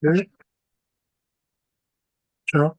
Ok, ciao.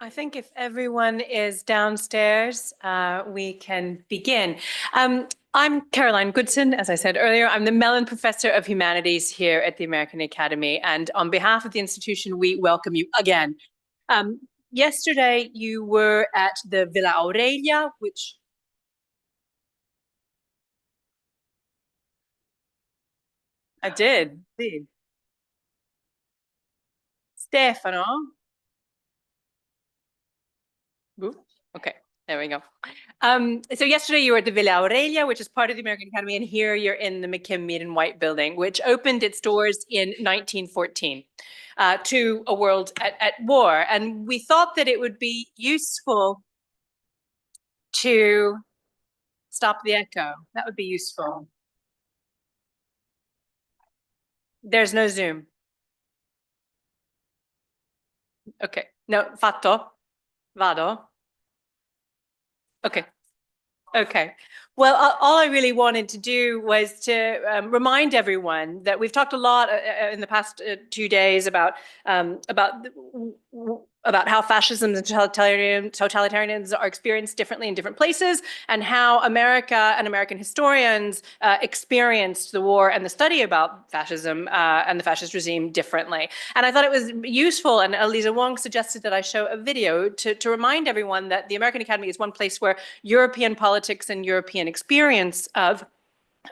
I think if everyone is downstairs, we can begin. I'm Caroline Goodson, as I said earlier. I'm the Mellon Professor of Humanities here at the American Academy. And on behalf of the institution, we welcome you again. Um, Yesterday, you were at the Villa Aurelia, which I did. Indeed. Stefano. Ooh, okay, there we go. So yesterday you were at the Villa Aurelia, which is part of the American Academy, and here you're in the McKim Mead and White building, which opened its doors in 1914 to a world at war. And we thought that it would be useful to stop the echo. That would be useful. There's no Zoom. Okay. No, fatto. Vado. Okay. Okay. Well, all I really wanted to do was to remind everyone that we've talked a lot in the past 2 days about how fascism and totalitarianism are experienced differently in different places, and how America and American historians experienced the war and the study about fascism and the fascist regime differently. And I thought it was useful, and Elisa Wong suggested that I show a video to remind everyone that the American Academy is one place where European politics and European experience of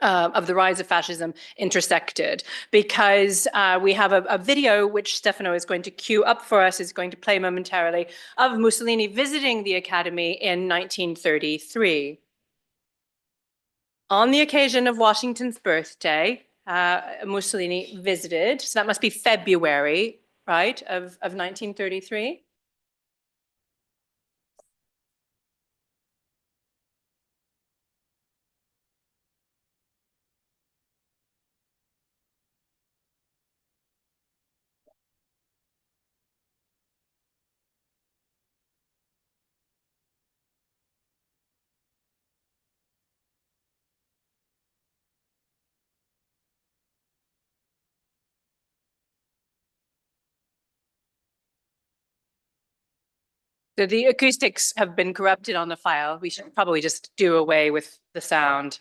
the rise of fascism intersected, because we have a video which Stefano is going to cue up for us, is going to play momentarily, of Mussolini visiting the Academy in 1933. On the occasion of Washington's birthday, Mussolini visited, so that must be February, right, of 1933. So the acoustics have been corrupted on the file. We should probably just do away with the sound.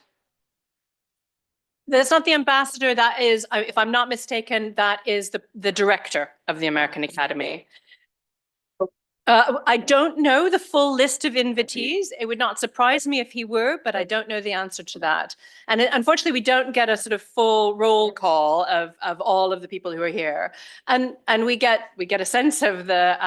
That's not the ambassador. That is, if I'm not mistaken, that is the director of the American Academy. I don't know the full list of invitees. It would not surprise me if he were, but I don't know the answer to that. And unfortunately, we don't get a sort of full roll call of all of the people who are here, and we get a sense of the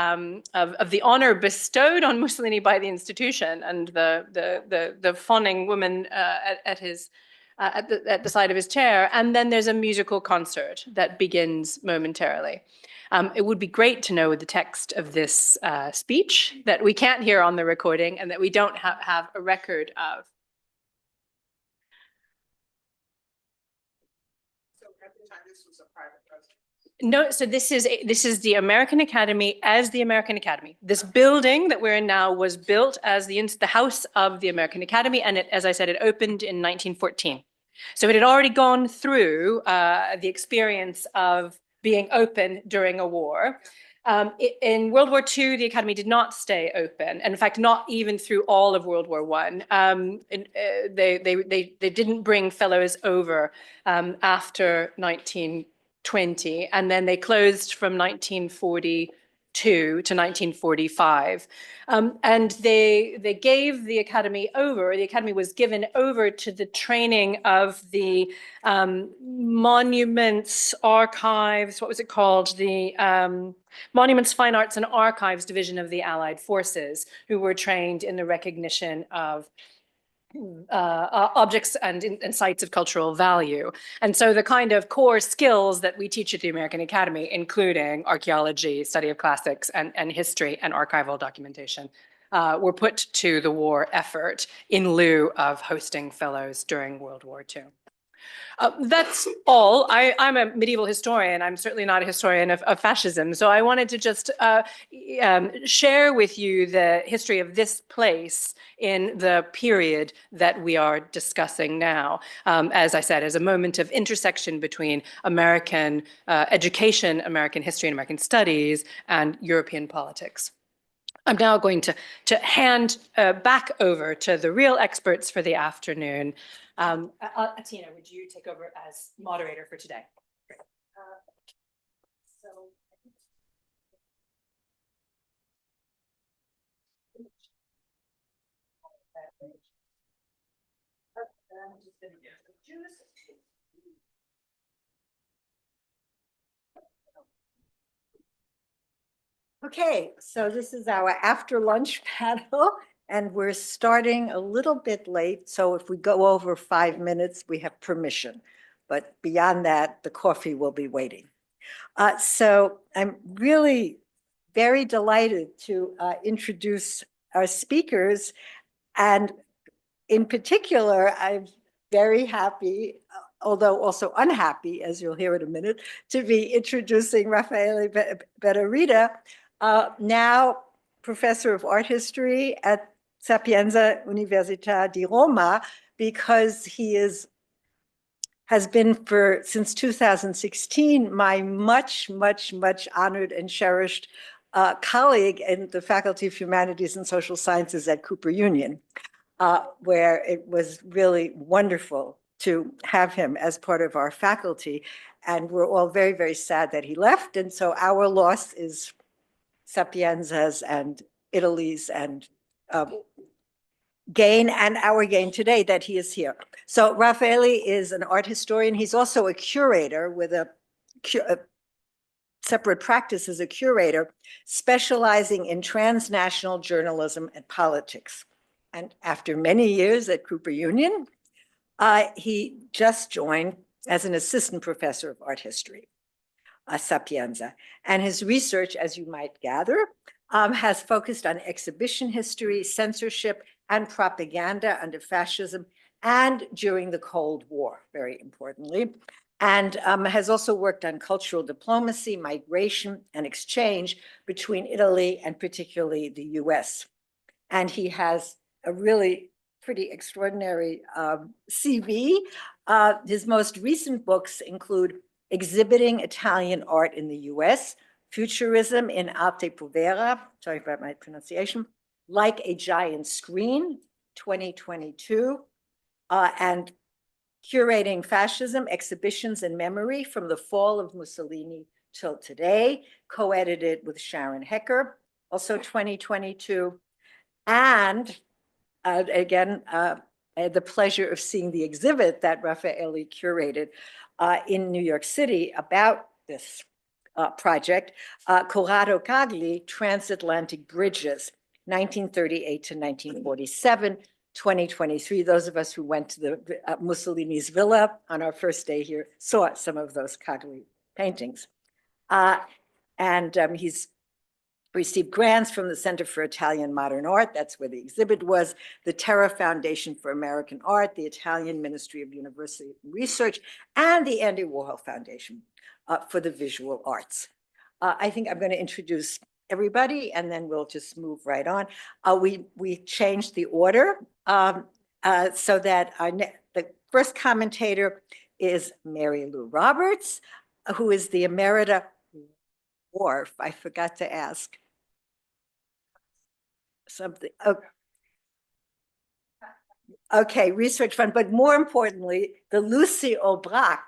honor bestowed on Mussolini by the institution, and the fawning woman at the side of his chair. And then there's a musical concert that begins momentarily. It would be great to know the text of this speech that we can't hear on the recording and that we don't have a record of. No, so this is the American Academy as the American Academy. This building that we're in now was built as the house of the American Academy, and as I said, it opened in 1914. So it had already gone through the experience of being open during a war. In World War II, the Academy did not stay open. And in fact, not even through all of World War I. They didn't bring fellows over after 1920, and then they closed from 1942 to 1945. And they gave the Academy over, the Academy was given over to the training of the monuments, archives, what was it called? The Monuments, Fine Arts and Archives Division of the Allied Forces, who were trained in the recognition of objects and sites of cultural value. And so the kind of core skills that we teach at the American Academy, including archaeology, study of classics, and history and archival documentation, were put to the war effort in lieu of hosting fellows during World War II. That's all. I'm a medieval historian. I'm certainly not a historian of fascism. So I wanted to just share with you the history of this place in the period that we are discussing now. As I said, as a moment of intersection between American education, American history, and American studies, and European politics. I'm now going to hand back over to the real experts for the afternoon. Atina, would you take over as moderator for today? So I'm just going to get some juice. Okay, so this is our after lunch panel, and we're starting a little bit late. So if we go over 5 minutes, we have permission. But beyond that, the coffee will be waiting. So I'm really very delighted to introduce our speakers. And in particular, I'm very happy, although also unhappy, as you'll hear in a minute, to be introducing Raffaele Betterita, now professor of art history at Sapienza Università di Roma, because he has been since 2016 my much honored and cherished colleague in the Faculty of Humanities and Social Sciences at Cooper Union, where it was really wonderful to have him as part of our faculty. And we're all very sad that he left. And so our loss is Sapienza's and Italy's and gain, and our gain today that he is here. So Raffaele is an art historian. He's also a curator with a separate practice as a curator, specializing in transnational journalism and politics. And after many years at Cooper Union, he just joined as an assistant professor of art history, Sapienza. And his research, as you might gather, has focused on exhibition history, censorship, and propaganda under fascism and during the Cold War, very importantly, and has also worked on cultural diplomacy, migration, and exchange between Italy and particularly the US. And he has a really pretty extraordinary CV. His most recent books include Exhibiting Italian Art in the US, Futurism in Arte Povera, sorry about my pronunciation, Like a Giant Screen, 2022, and Curating Fascism, Exhibitions and Memory from the Fall of Mussolini till Today, co-edited with Sharon Hecker, also 2022. And again, I had the pleasure of seeing the exhibit that Raffaele curated in New York City about this project, Corrado Cagli, Transatlantic Bridges, 1938 to 1947, 2023. Those of us who went to the Mussolini's villa on our first day here saw some of those Cagli paintings. And he's received grants from the Center for Italian Modern Art, that's where the exhibit was, the Terra Foundation for American Art, the Italian Ministry of University Research, and the Andy Warhol Foundation for the Visual Arts. I think I'm going to introduce everybody, and then we'll just move right on. We changed the order so that the first commentator is Mary Lou Roberts, who is the Emerita Wharf. I forgot to ask something. Okay, research fund, but more importantly, the Lucy Aubrac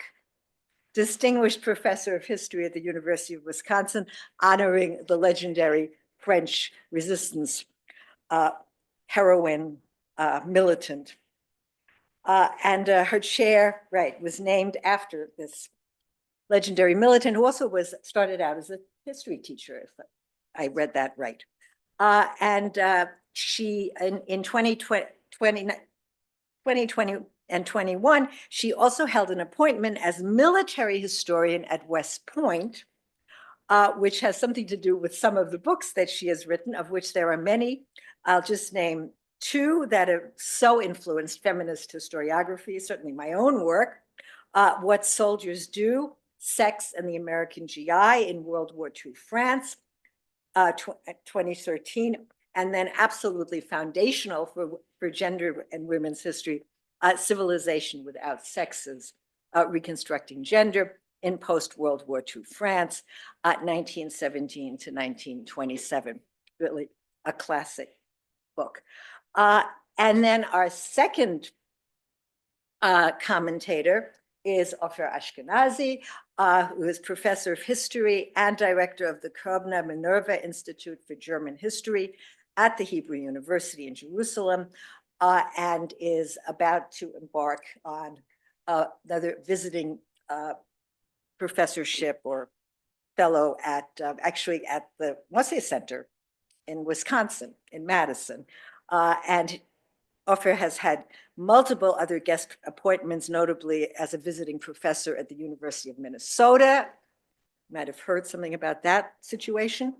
Distinguished Professor of History at the University of Wisconsin, honoring the legendary French resistance heroine, militant. And her chair, right, was named after this legendary militant who also started out as a history teacher, if I read that right. And she, in 2020 and 21, she also held an appointment as military historian at West Point, which has something to do with some of the books that she has written, of which there are many. I'll just name two that have so influenced feminist historiography, certainly my own work. What Soldiers Do, Sex and the American GI in World War II France, 2013, and then absolutely foundational for gender and women's history, Civilization Without Sexes, Reconstructing Gender in Post-World War II France, 1917 to 1927. Really a classic book. And then our second commentator is Ofer Ashkenazi, who is professor of history and director of the Krobna Minerva Institute for German History at the Hebrew University in Jerusalem, and is about to embark on another visiting professorship or fellow at actually at the Moshe Center in Wisconsin, in Madison. And Ofer has had multiple other guest appointments, notably as a visiting professor at the University of Minnesota. You might have heard something about that situation.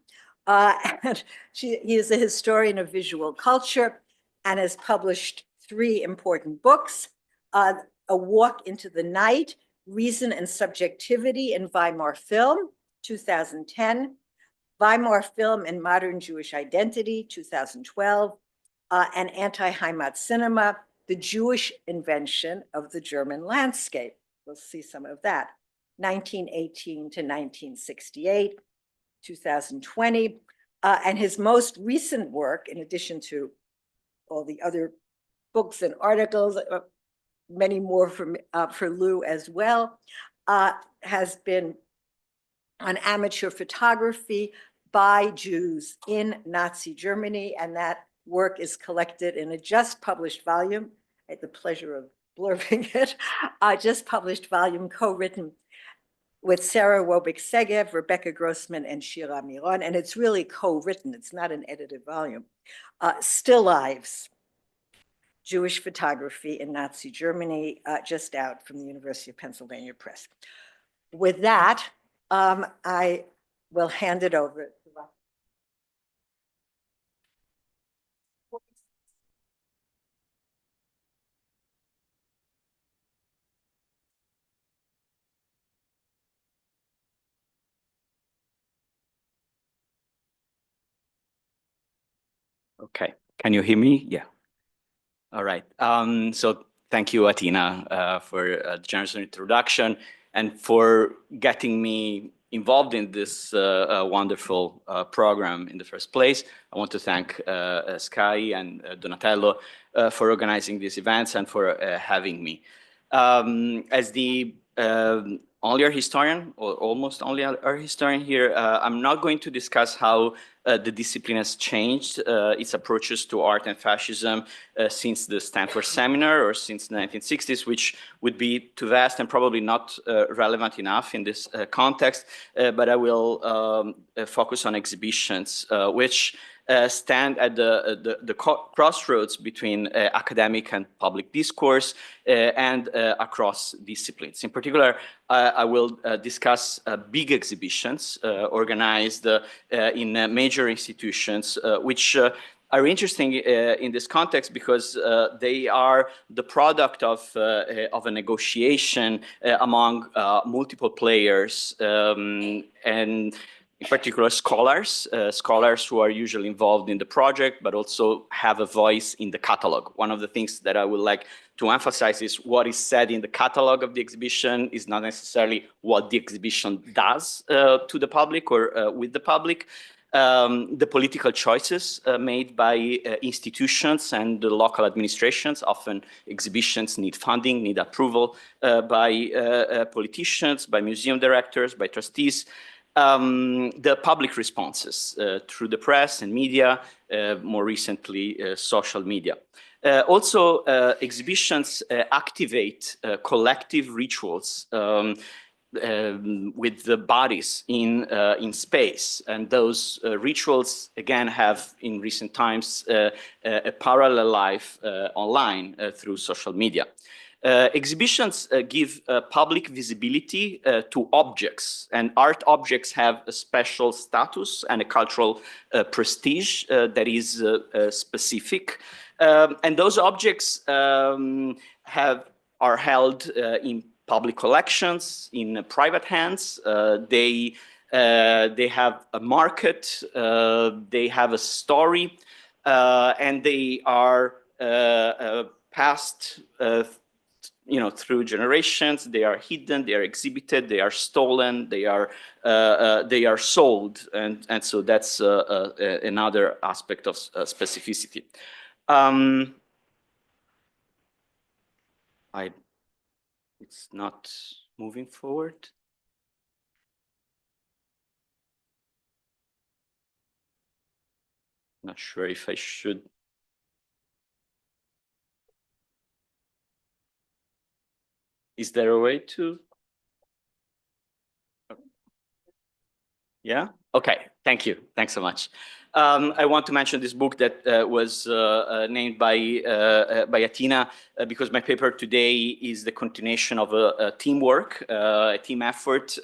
And he is a historian of visual culture and has published 3 important books, A Walk into the Night, Reason and Subjectivity in Weimar Film, 2010, Weimar Film and Modern Jewish Identity, 2012, and Anti-Heimat Cinema, The Jewish Invention of the German Landscape. We'll see some of that. 1918 to 1968, 2020. And his most recent work, in addition to all the other books and articles, many more for Lou as well, has been on amateur photography by Jews in Nazi Germany, and that work is collected in a just published volume. I had the pleasure of blurbing it, just published volume co-written with Sarah Wobik-Segev, Rebecca Grossman, and Shira Miron, and it's really co-written. It's not an edited volume. Still Lives, Jewish Photography in Nazi Germany, just out from the University of Pennsylvania Press. With that, I will hand it over to Okay, can you hear me? Yeah. All right. So thank you, Atina, for a generous introduction and for getting me involved in this wonderful program in the first place. I want to thank Sky and Donatello for organizing these events and for having me. As the only art historian, or almost only art historian here, I'm not going to discuss how the discipline has changed its approaches to art and fascism since the Stanford Seminar or since the 1960s, which would be too vast and probably not relevant enough in this context. But I will focus on exhibitions, which stand at the crossroads between academic and public discourse and across disciplines. In particular, I will discuss big exhibitions organized in major institutions, which are interesting in this context because they are the product of a negotiation among multiple players and in particular scholars who are usually involved in the project, but also have a voice in the catalog. One of the things that I would like to emphasize is what is said in the catalog of the exhibition is not necessarily what the exhibition does to the public or with the public. The political choices made by institutions and the local administrations. Often exhibitions need funding, need approval by politicians, by museum directors, by trustees. The public responses through the press and media, more recently social media. Also, exhibitions activate collective rituals with the bodies in space, and those rituals again have in recent times a parallel life online through social media. Exhibitions give public visibility to objects, and art objects have a special status and a cultural prestige that is specific. And those objects are held in public collections, in private hands. They have a market, they have a story, and they are passed through generations. They are hidden, they are exhibited, they are stolen, they are sold, and so that's another aspect of specificity. It's not moving forward. Not sure if I should. Is there a way to? Yeah? Okay, thank you. Thanks so much. I want to mention this book that was named by Atina because my paper today is the continuation of a teamwork, a team effort.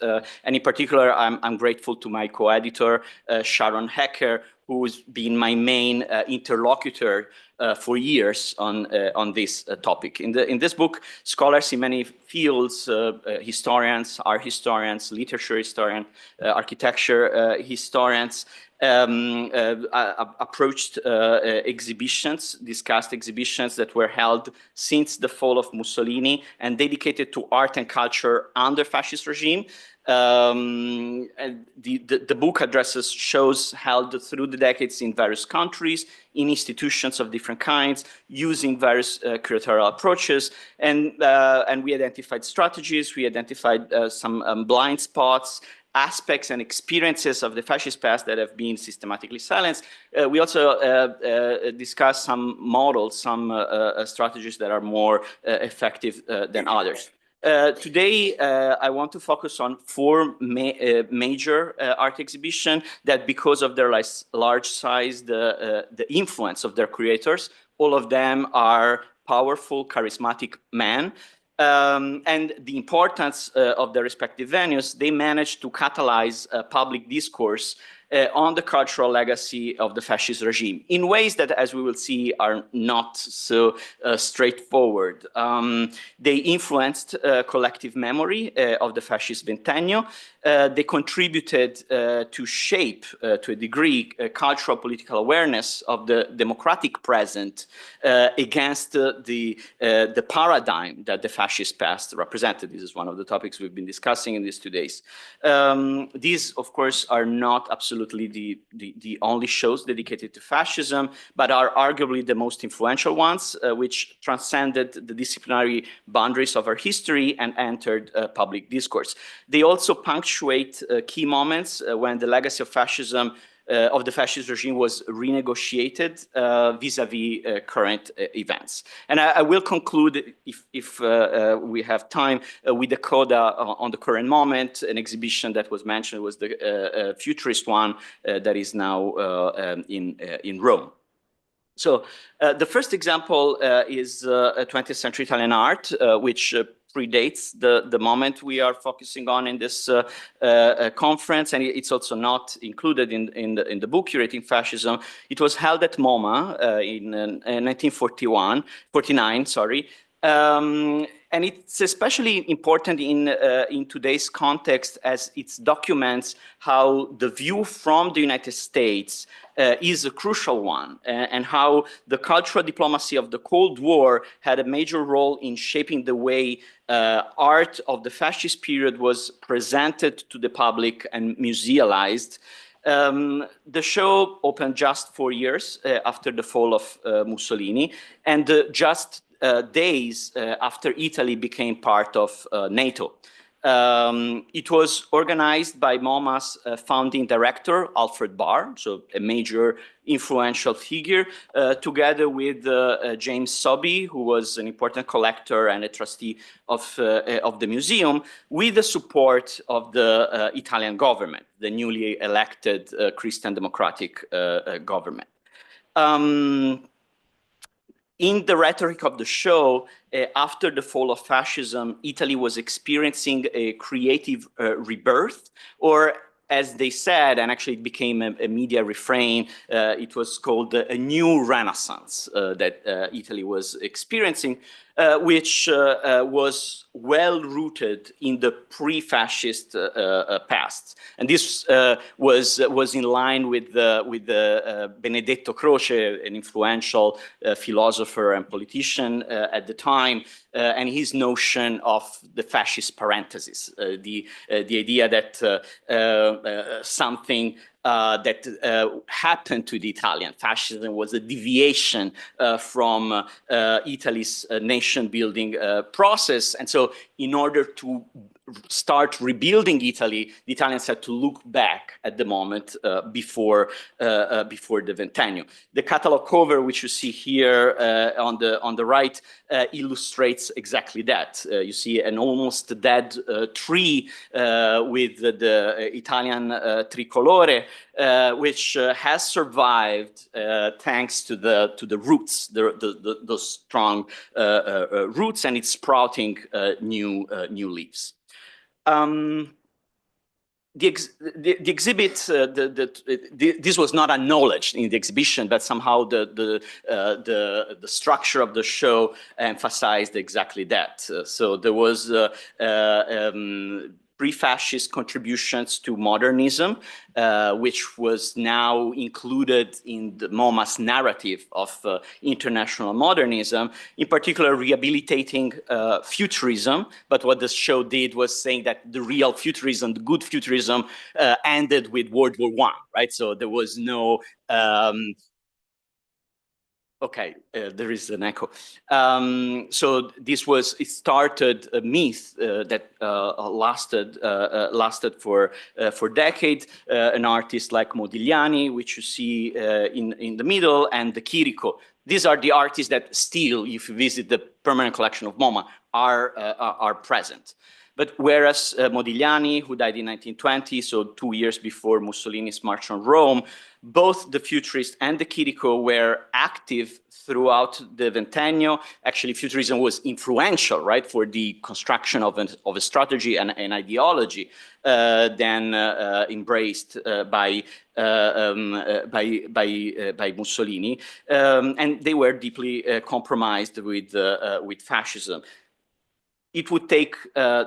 And in particular, I'm grateful to my co-editor, Sharon Hecker, who's been my main interlocutor for years on this topic. In this book, scholars in many fields, historians, art historians, literature historians, architecture historians, approached exhibitions, discussed exhibitions that were held since the fall of Mussolini and dedicated to art and culture under fascist regime. And the book addresses shows held through the decades in various countries, in institutions of different kinds, using various curatorial approaches. And we identified strategies, we identified some blind spots, aspects and experiences of the fascist past that have been systematically silenced. We also discussed some models, some strategies that are more effective than others. Today, I want to focus on four major art exhibitions that, because of their large size, the influence of their creators, all of them are powerful, charismatic men. And the importance of the respective venues, they managed to catalyze public discourse on the cultural legacy of the fascist regime in ways that, as we will see, are not so straightforward. They influenced collective memory of the fascist ventennio. They contributed to shape, to a degree, cultural political awareness of the democratic present against the paradigm that the fascist past represented. This is one of the topics we've been discussing in these 2 days. These, of course, are not absolutely the only shows dedicated to fascism, but are arguably the most influential ones, which transcended the disciplinary boundaries of our history and entered public discourse. They also punctuate key moments when the legacy of fascism of the fascist regime was renegotiated vis-a-vis current events. And I will conclude, if we have time, with the coda on the current moment. An exhibition that was mentioned was the futurist one that is now in Rome. So the first example is 20th century Italian art, which predates the moment we are focusing on in this conference, and it's also not included in the book Curating Fascism. It was held at MoMA in 1949, sorry. And it's especially important in today's context, as it documents how the view from the United States is a crucial one, and how the cultural diplomacy of the Cold War had a major role in shaping the way art of the fascist period was presented to the public and musealized. The show opened just 4 years after the fall of Mussolini, and just days after Italy became part of NATO. It was organized by MoMA's founding director, Alfred Barr, so a major influential figure, together with James Sobey, who was an important collector and a trustee of the museum, with the support of the Italian government, the newly elected Christian Democratic government. In the rhetoric of the show, after the fall of fascism, Italy was experiencing a creative rebirth, or as they said, and actually it became a media refrain, it was called a new renaissance that Italy was experiencing. which was well rooted in the pre-fascist past, and this was in line with Benedetto Croce, an influential philosopher and politician at the time, and his notion of the fascist parenthesis, the idea that something that happened to the Italian fascism was a deviation from Italy's nation-building process. And so in order to start rebuilding Italy, the Italians had to look back at the moment before the Ventennio. The catalog cover, which you see here on the right, illustrates exactly that. You see an almost dead tree with the Italian tricolore, which has survived thanks to the roots, the strong roots, and it's sprouting new leaves. The exhibit, this was not acknowledged in the exhibition, but somehow the structure of the show emphasized exactly that. So there was pre-fascist contributions to modernism, which was now included in the MoMA's narrative of international modernism, in particular rehabilitating futurism. But what the show did was saying that the real futurism, the good futurism, ended with World War I, right? So there was no okay, there is an echo. So it started a myth that lasted for decades. An artist like Modigliani, which you see in the middle, and the Chirico. These are the artists that still, if you visit the permanent collection of MoMA, are present. But whereas Modigliani, who died in 1920, so 2 years before Mussolini's march on Rome, both the futurists and the Chirico were active throughout the Ventennio. Actually, futurism was influential, right, for the construction of a strategy and an ideology then embraced by Mussolini, and they were deeply compromised with fascism. It would take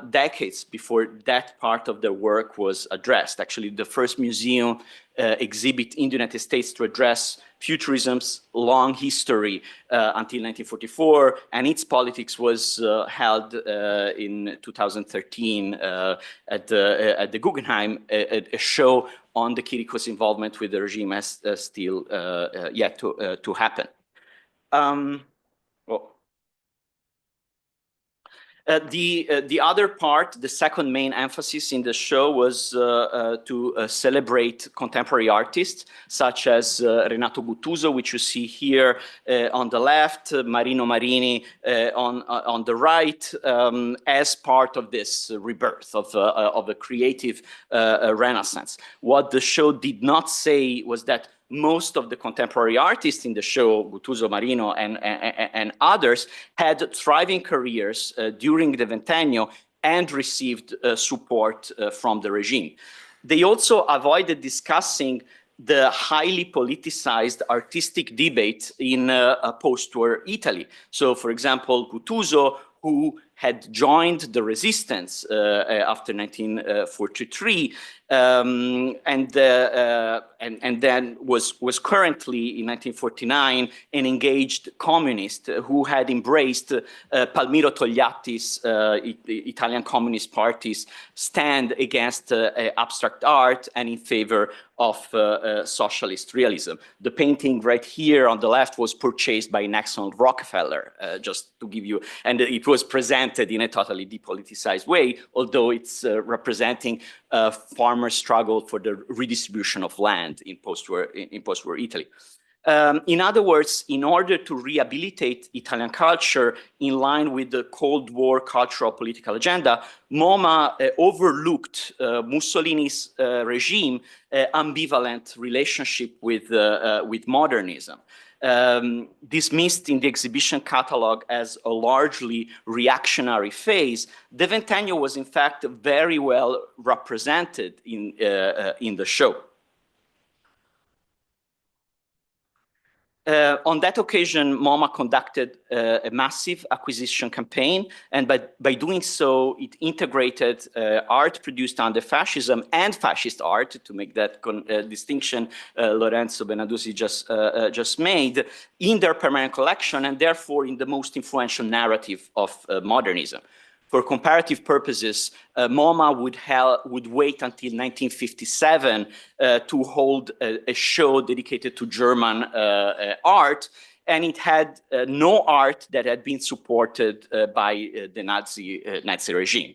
decades before that part of their work was addressed. Actually, the first museum exhibit in the United States to address futurism's long history until 1944, and its politics was held in 2013 at the Guggenheim. A show on the Chirico's involvement with the regime has still yet to happen. Well, the other part, the second main emphasis in the show was to celebrate contemporary artists such as Renato Guttuso, which you see here on the left, Marino Marini on the right, as part of this rebirth of a creative renaissance. What the show did not say was that most of the contemporary artists in the show, Guttuso, Marino, and others, had thriving careers during the Ventennio and received support from the regime. They also avoided discussing the highly politicized artistic debate in post-war Italy. So, for example, Guttuso, who had joined the resistance after 1943, and then was currently in 1949 an engaged communist who had embraced Palmiro Togliatti's Italian Communist Party's stand against abstract art and in favor of socialist realism. The painting right here on the left was purchased by Nixon Rockefeller, just to give you, and it was presented in a totally depoliticized way, although it's representing a farmer struggle for the redistribution of land in post-war Italy. In other words, in order to rehabilitate Italian culture in line with the Cold War cultural political agenda, MoMA overlooked Mussolini's regime ambivalent relationship with modernism. Dismissed in the exhibition catalog as a largely reactionary phase, the Ventennio was in fact very well represented in the show. On that occasion, MoMA conducted a massive acquisition campaign, and by doing so, it integrated art produced under fascism and fascist art, to make that distinction Lorenzo Benaduzzi just made, in their permanent collection, and therefore in the most influential narrative of modernism. For comparative purposes, MoMA would wait until 1957 to hold a show dedicated to German art, and it had no art that had been supported by the Nazi regime.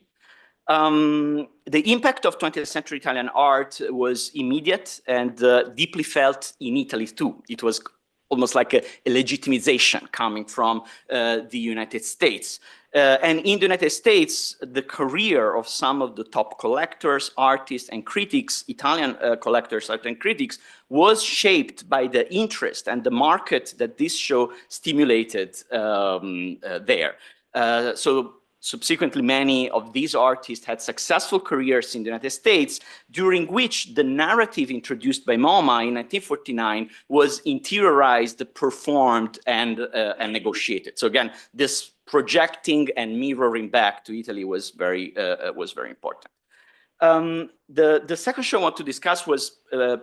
The impact of 20th century Italian art was immediate and deeply felt in Italy too. It was almost like a legitimization coming from the United States. And in the United States, the career of some of the top collectors, artists, and critics, Italian collectors, art and critics, was shaped by the interest and the market that this show stimulated there. So subsequently, many of these artists had successful careers in the United States, during which the narrative introduced by MoMA in 1949 was interiorized, performed, and negotiated. So again, this projecting and mirroring back to Italy was very important. The second show I want to discuss was the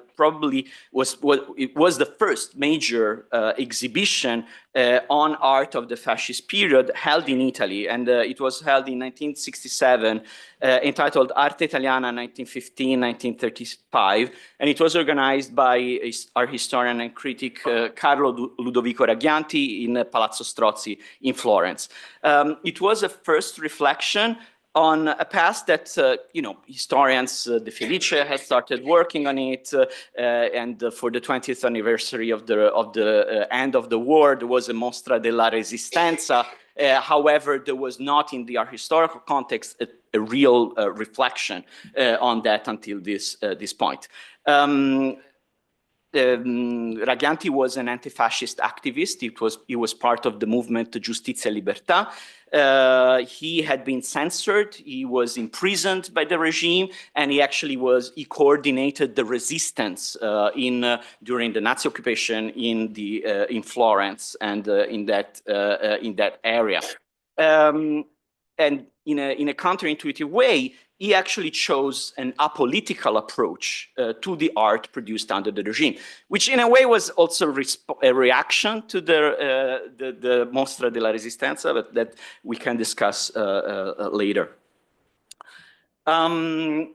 first major exhibition on art of the fascist period held in Italy, and it was held in 1967, entitled Arte Italiana 1915-1935, and it was organized by our historian and critic Carlo Ludovico Ragghianti in Palazzo Strozzi in Florence. It was a first reflection on a past that, historians, De Felice had started working on it, and for the 20th anniversary of the end of the war, there was a Mostra della Resistenza. However, there was not, in the art historical context, a real reflection on that until this point. Ragghianti was an anti-fascist activist. He was part of the movement Giustizia e Libertà. He had been censored. He was imprisoned by the regime, and he coordinated the resistance during the Nazi occupation in Florence and in that area. And in a counterintuitive way, he actually chose an apolitical approach to the art produced under the regime, which in a way was also a reaction to the Mostra della Resistenza, but that we can discuss later.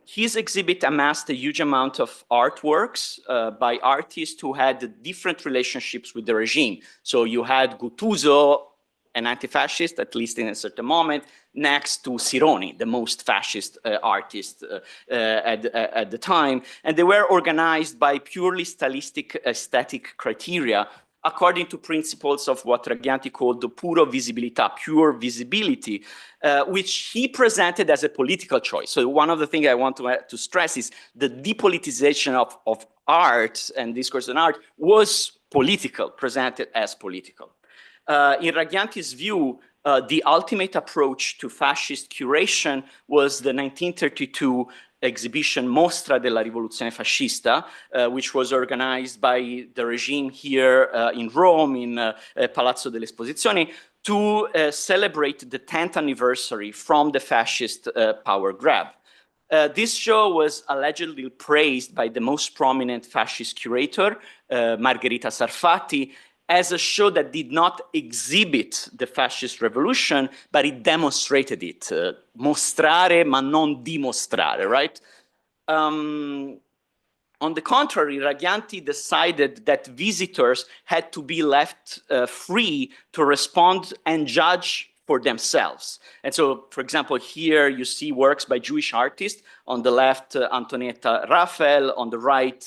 His exhibit amassed a huge amount of artworks by artists who had different relationships with the regime. So you had Guttuso, an anti-fascist, at least in a certain moment, next to Sironi, the most fascist artist at the time. And they were organized by purely stylistic aesthetic criteria, according to principles of what Ragghianti called the puro visibilità, pure visibility, which he presented as a political choice. So one of the things I want to stress is the depoliticization of art and discourse on art was political, presented as political. In Ragghianti's view, the ultimate approach to fascist curation was the 1932 exhibition Mostra della Rivoluzione Fascista, which was organized by the regime here in Rome, in Palazzo delle Esposizioni, to celebrate the 10th anniversary from the fascist power grab. This show was allegedly praised by the most prominent fascist curator, Margherita Sarfatti, as a show that did not exhibit the fascist revolution, but it demonstrated it. Mostrare, ma non dimostrare, right? On the contrary, Ragghianti decided that visitors had to be left free to respond and judge for themselves. And so, for example, here you see works by Jewish artists. On the left, Antonietta Raphael. On the right,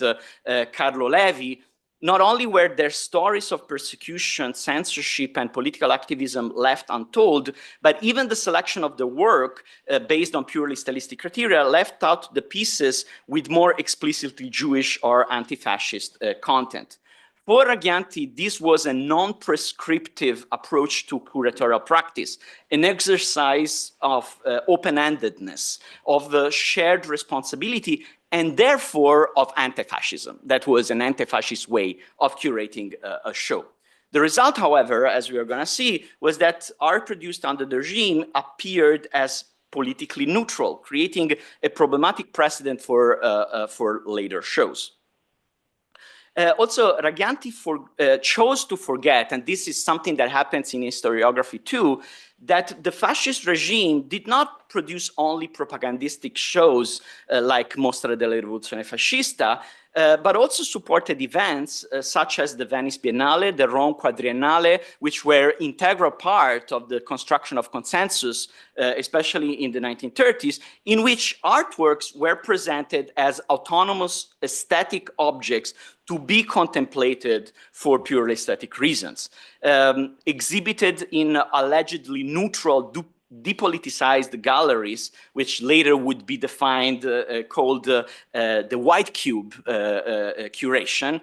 Carlo Levi. Not only were their stories of persecution, censorship, and political activism left untold, but even the selection of the work based on purely stylistic criteria left out the pieces with more explicitly Jewish or anti-fascist content. For Ragghianti, this was a non-prescriptive approach to curatorial practice, an exercise of open-endedness, of the shared responsibility, and therefore of anti-fascism. That was an anti-fascist way of curating a show. The result, however, as we are going to see, was that art produced under the regime appeared as politically neutral, creating a problematic precedent for later shows. Also, Raggianti chose to forget, and this is something that happens in historiography too, that the fascist regime did not produce only propagandistic shows like Mostra della Rivoluzione Fascista, but also supported events such as the Venice Biennale, the Rome Quadriennale, which were integral part of the construction of consensus, especially in the 1930s, in which artworks were presented as autonomous aesthetic objects to be contemplated for purely aesthetic reasons, exhibited in allegedly neutral, depoliticized galleries, which later would be defined, called the white cube curation.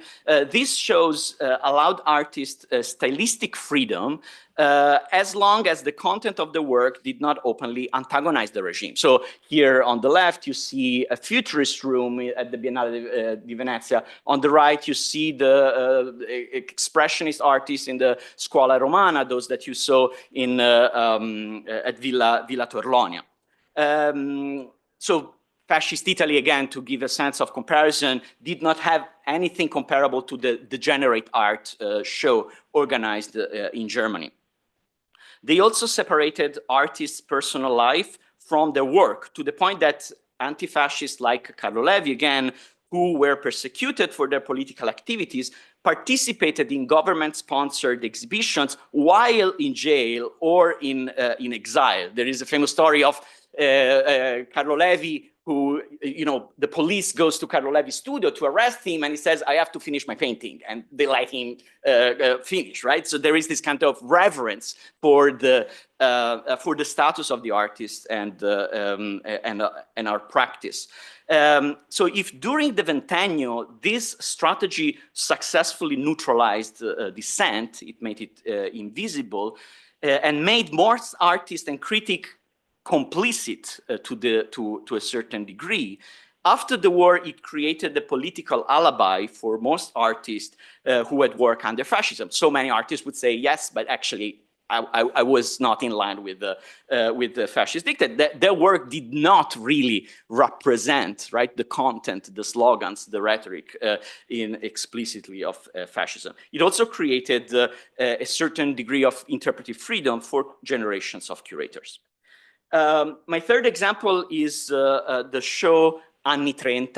These shows allowed artists stylistic freedom as long as the content of the work did not openly antagonize the regime. So here on the left, you see a futurist room at the Biennale di Venezia. On the right, you see the expressionist artists in the Scuola Romana, those that you saw in, at Villa Torlonia. So fascist Italy, again, to give a sense of comparison, did not have anything comparable to the degenerate art show organized in Germany. They also separated artists' personal life from their work, to the point that anti-fascists like Carlo Levi, again, who were persecuted for their political activities, participated in government-sponsored exhibitions while in jail or in exile. There is a famous story of Carlo Levi, who, the police goes to Carlo Levi's studio to arrest him, and he says, I have to finish my painting, and they let him finish, right? So there is this kind of reverence for the status of the artist and our practice. So if during the Ventennio, this strategy successfully neutralized dissent, it made it invisible, and made most artists and critics complicit to a certain degree. After the war, it created a political alibi for most artists who had worked under fascism. So many artists would say, yes, but actually, I was not in line with the fascist dictate. Their work did not really represent, right, the content, the slogans, the rhetoric explicitly of fascism. It also created a certain degree of interpretive freedom for generations of curators. My third example is the show Anni 30,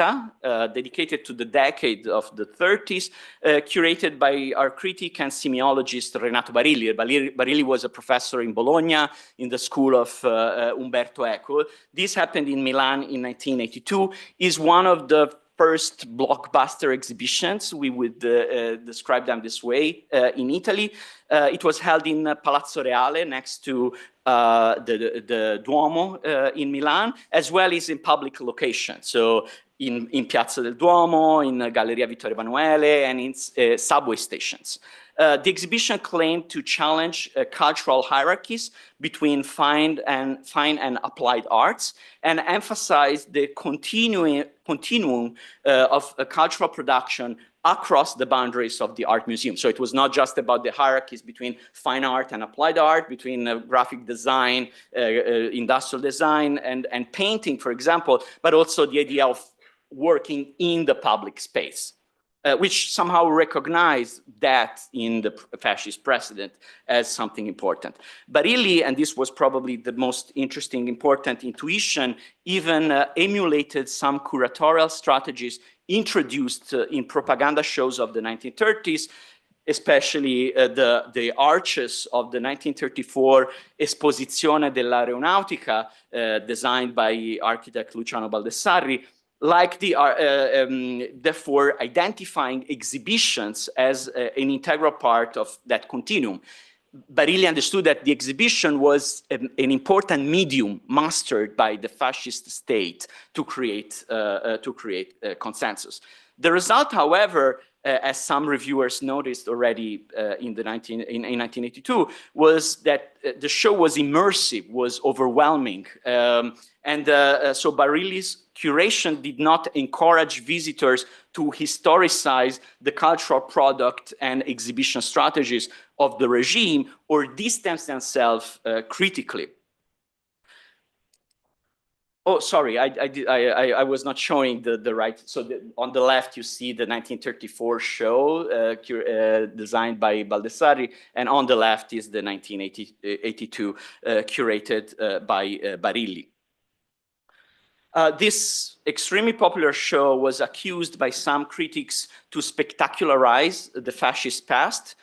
dedicated to the decade of the 30s, curated by our critic and semiologist Renato Barilli. Barilli was a professor in Bologna in the school of Umberto Eco. This happened in Milan in 1982, is one of the first blockbuster exhibitions, we would describe them this way, in Italy. It was held in Palazzo Reale next to the Duomo in Milan, as well as in public locations. So in Piazza del Duomo, in Galleria Vittorio Emanuele, and in subway stations. The exhibition claimed to challenge cultural hierarchies between fine and applied arts, and emphasize the continuum of cultural production across the boundaries of the art museum. So it was not just about the hierarchies between fine art and applied art, between graphic design, industrial design, and painting, for example, but also the idea of working in the public space. Which somehow recognized that in the fascist precedent as something important. Barilli, and this was probably the most interesting, important intuition, even emulated some curatorial strategies introduced in propaganda shows of the 1930s, especially the arches of the 1934 Esposizione dell'Aeronautica, designed by architect Luciano Baldessari, like therefore identifying exhibitions as an integral part of that continuum. Barilli understood that the exhibition was an important medium mastered by the fascist state to create consensus. The result, however, as some reviewers noticed already in 1982, was that the show was immersive, was overwhelming. So Barilli's curation did not encourage visitors to historicize the cultural product and exhibition strategies of the regime or distance themselves critically. Oh, sorry, I was not showing the right. So on the left, you see the 1934 show designed by Baldessari, and on the left is the 1982 curated by Barilli. This extremely popular show was accused by some critics to spectacularize the fascist past,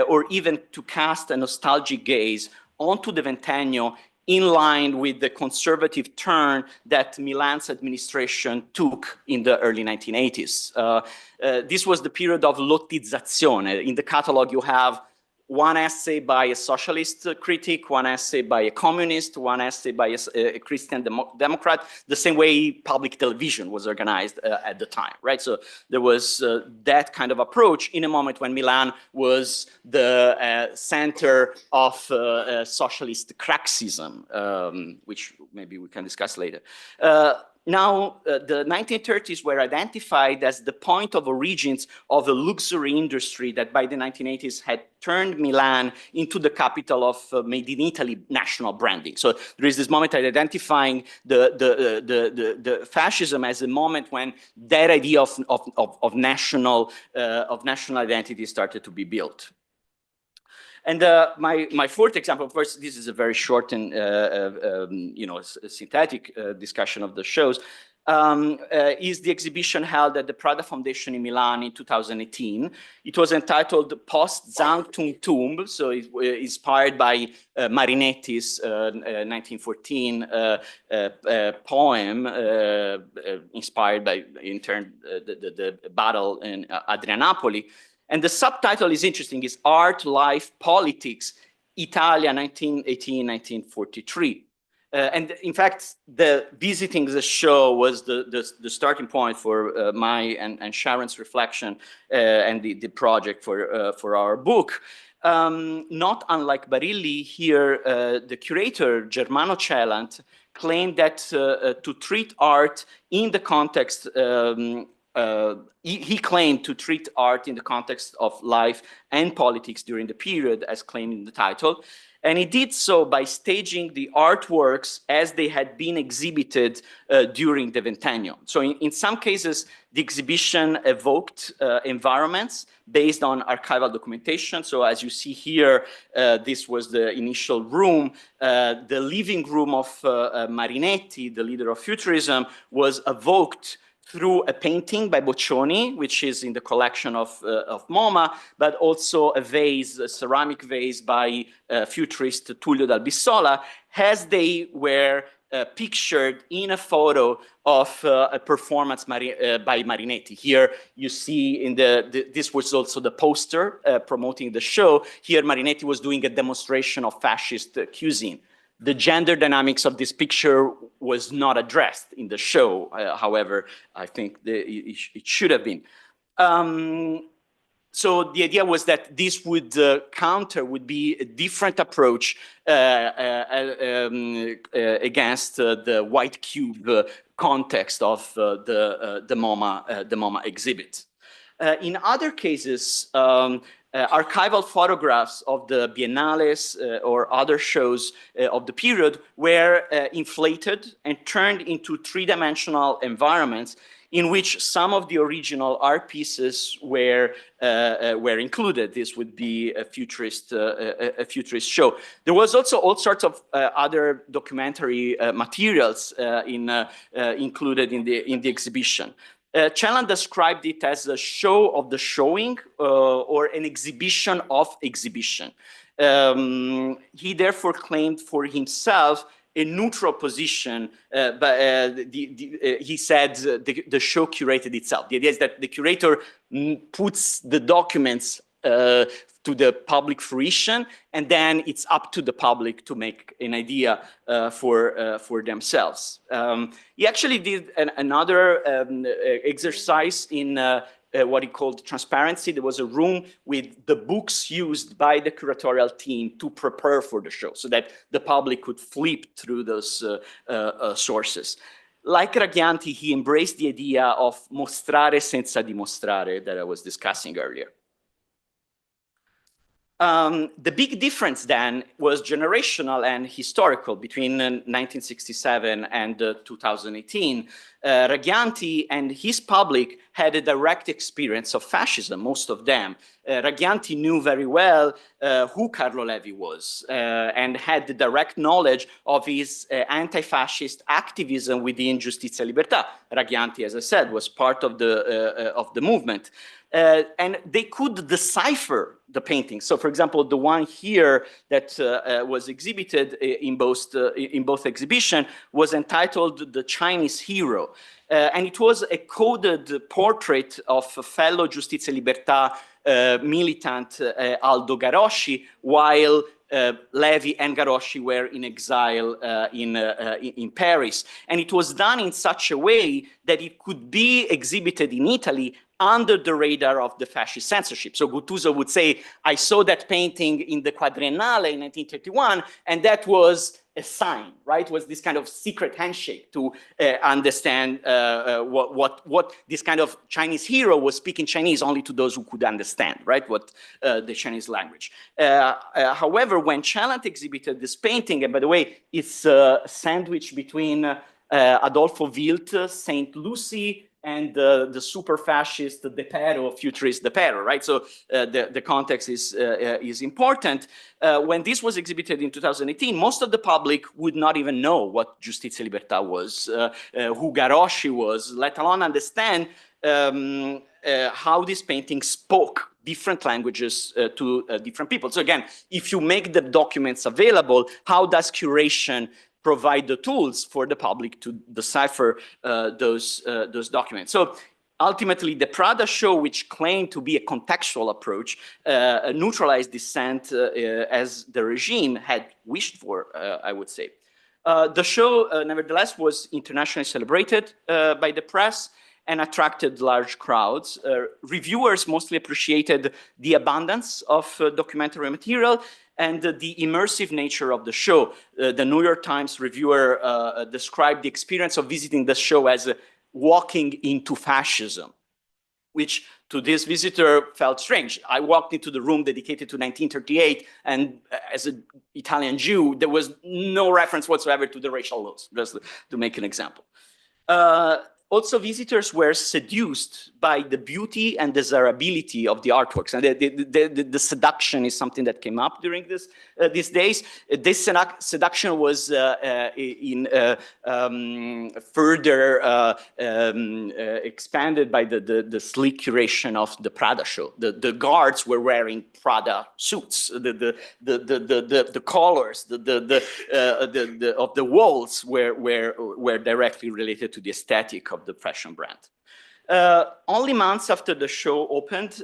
or even to cast a nostalgic gaze onto the ventennio in line with the conservative turn that Milan's administration took in the early 1980s. This was the period of lottizzazione. In the catalog, you have one essay by a socialist critic, one essay by a communist, one essay by a Christian Democrat, the same way public television was organized at the time, right? So there was that kind of approach in a moment when Milan was the center of socialist cracksism, which maybe we can discuss later. Now, the 1930s were identified as the point of origins of a luxury industry that by the 1980s had turned Milan into the capital of Made in Italy national branding. So there is this moment of identifying the fascism as a moment when that idea of national identity started to be built. And my fourth example, of course, this is a very short and synthetic discussion of the shows, is the exhibition held at the Prada Foundation in Milan in 2018. It was entitled Post Sanctum Tomb, so it inspired by Marinetti's 1914 poem, inspired by, in turn, the battle in Adrianapoli. And the subtitle is interesting, is Art, Life, Politics, Italia 1918-1943. And in fact, visiting the show was the starting point for my and Sharon's reflection and the project for our book. Not unlike Barilli, here the curator, Germano Celant, claimed that to treat art in the context he claimed to treat art in the context of life and politics during the period, as claimed in the title. And he did so by staging the artworks as they had been exhibited during the ventennio. So in some cases, the exhibition evoked environments based on archival documentation. So as you see here, this was the initial room. The living room of Marinetti, the leader of Futurism, was evoked through a painting by Boccioni, which is in the collection of MoMA, but also a vase, a ceramic vase by futurist Tullio dal Bissola, as they were pictured in a photo of a performance by Marinetti. Here you see in this was also the poster promoting the show. Here Marinetti was doing a demonstration of fascist cuisine. The gender dynamics of this picture was not addressed in the show. However, I think it should have been. So the idea was that this would would be a different approach against the white cube context of the MoMA exhibit. In other cases, archival photographs of the biennales or other shows of the period were inflated and turned into three-dimensional environments in which some of the original art pieces were included. This would be a futurist show. There was also all sorts of other documentary materials included in the exhibition. Celant described it as a show of the showing or an exhibition of exhibition. He therefore claimed for himself a neutral position, but he said the show curated itself. The idea is that the curator puts the documents to the public fruition, and then it's up to the public to make an idea for themselves. He actually did another exercise in what he called transparency. There was a room with the books used by the curatorial team to prepare for the show so that the public could flip through those sources. Like Raggianti, he embraced the idea of mostrare senza dimostrare that I was discussing earlier. The big difference then was generational and historical between 1967 and 2018. Raggianti and his public had a direct experience of fascism, most of them. Raggianti knew very well who Carlo Levi was and had the direct knowledge of his anti-fascist activism within Giustizia e Libertà. Raggianti, as I said, was part of the movement. And they could decipher the paintings. So, for example, the one here that was exhibited in both exhibitions was entitled "The Chinese Hero," and it was a coded portrait of fellow Giustizia e Libertà militant Aldo Garosci, while Levi and Garosci were in exile in Paris. And it was done in such a way that it could be exhibited in Italy under the radar of the fascist censorship. So Guttuso would say, I saw that painting in the Quadriennale in 1931, and that was a sign, right? It was this kind of secret handshake to understand what this kind of Chinese hero was speaking Chinese only to those who could understand, right? What the Chinese language. However, when Chaland exhibited this painting, and by the way, it's a sandwich between Adolfo Wild, Saint Lucy, and the super fascist De Pero, futurist De Pero, right? So the context is important. When this was exhibited in 2018, most of the public would not even know what Giustizia e Libertà was, who Garosci was, let alone understand how this painting spoke different languages to different people. So again, if you make the documents available, how does curation provide the tools for the public to decipher those documents? So ultimately, the Prada show, which claimed to be a contextual approach, neutralized dissent as the regime had wished for, I would say. The show, nevertheless, was internationally celebrated by the press and attracted large crowds. Reviewers mostly appreciated the abundance of documentary material and the immersive nature of the show. The New York Times reviewer described the experience of visiting the show as walking into fascism, which to this visitor felt strange. I walked into the room dedicated to 1938, and as an Italian Jew, there was no reference whatsoever to the racial laws, just to make an example. Also, visitors were seduced by the beauty and desirability of the artworks. And the seduction is something that came up during these days. This seduction was further expanded by the sleek curation of the Prada show. The guards were wearing Prada suits. The colors of the walls were directly related to the aesthetic of the fashion brand. Only months after the show opened,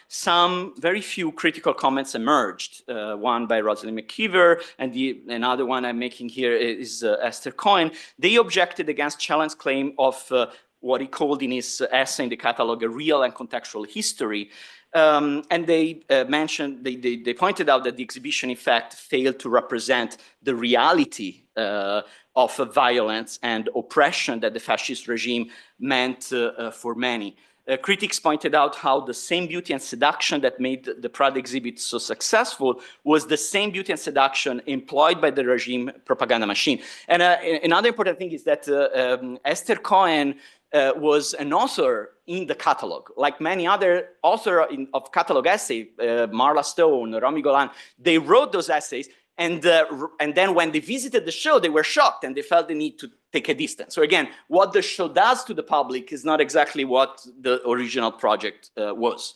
some very few critical comments emerged. One by Rosalind McKeever, and another one I'm making here is Esther Cohen. They objected against Chaland's claim of what he called in his essay in the catalog a real and contextual history. And they mentioned, they pointed out that the exhibition, in fact, failed to represent the reality of violence and oppression that the fascist regime meant for many. Critics pointed out how the same beauty and seduction that made the Prada exhibit so successful was the same beauty and seduction employed by the regime propaganda machine. And another important thing is that Esther Cohen was an author in the catalog. Like many other authors of catalog essays, Marla Stone, Romy Golan, they wrote those essays, and then when they visited the show, they were shocked and they felt the need to take a distance. So again, what the show does to the public is not exactly what the original project was.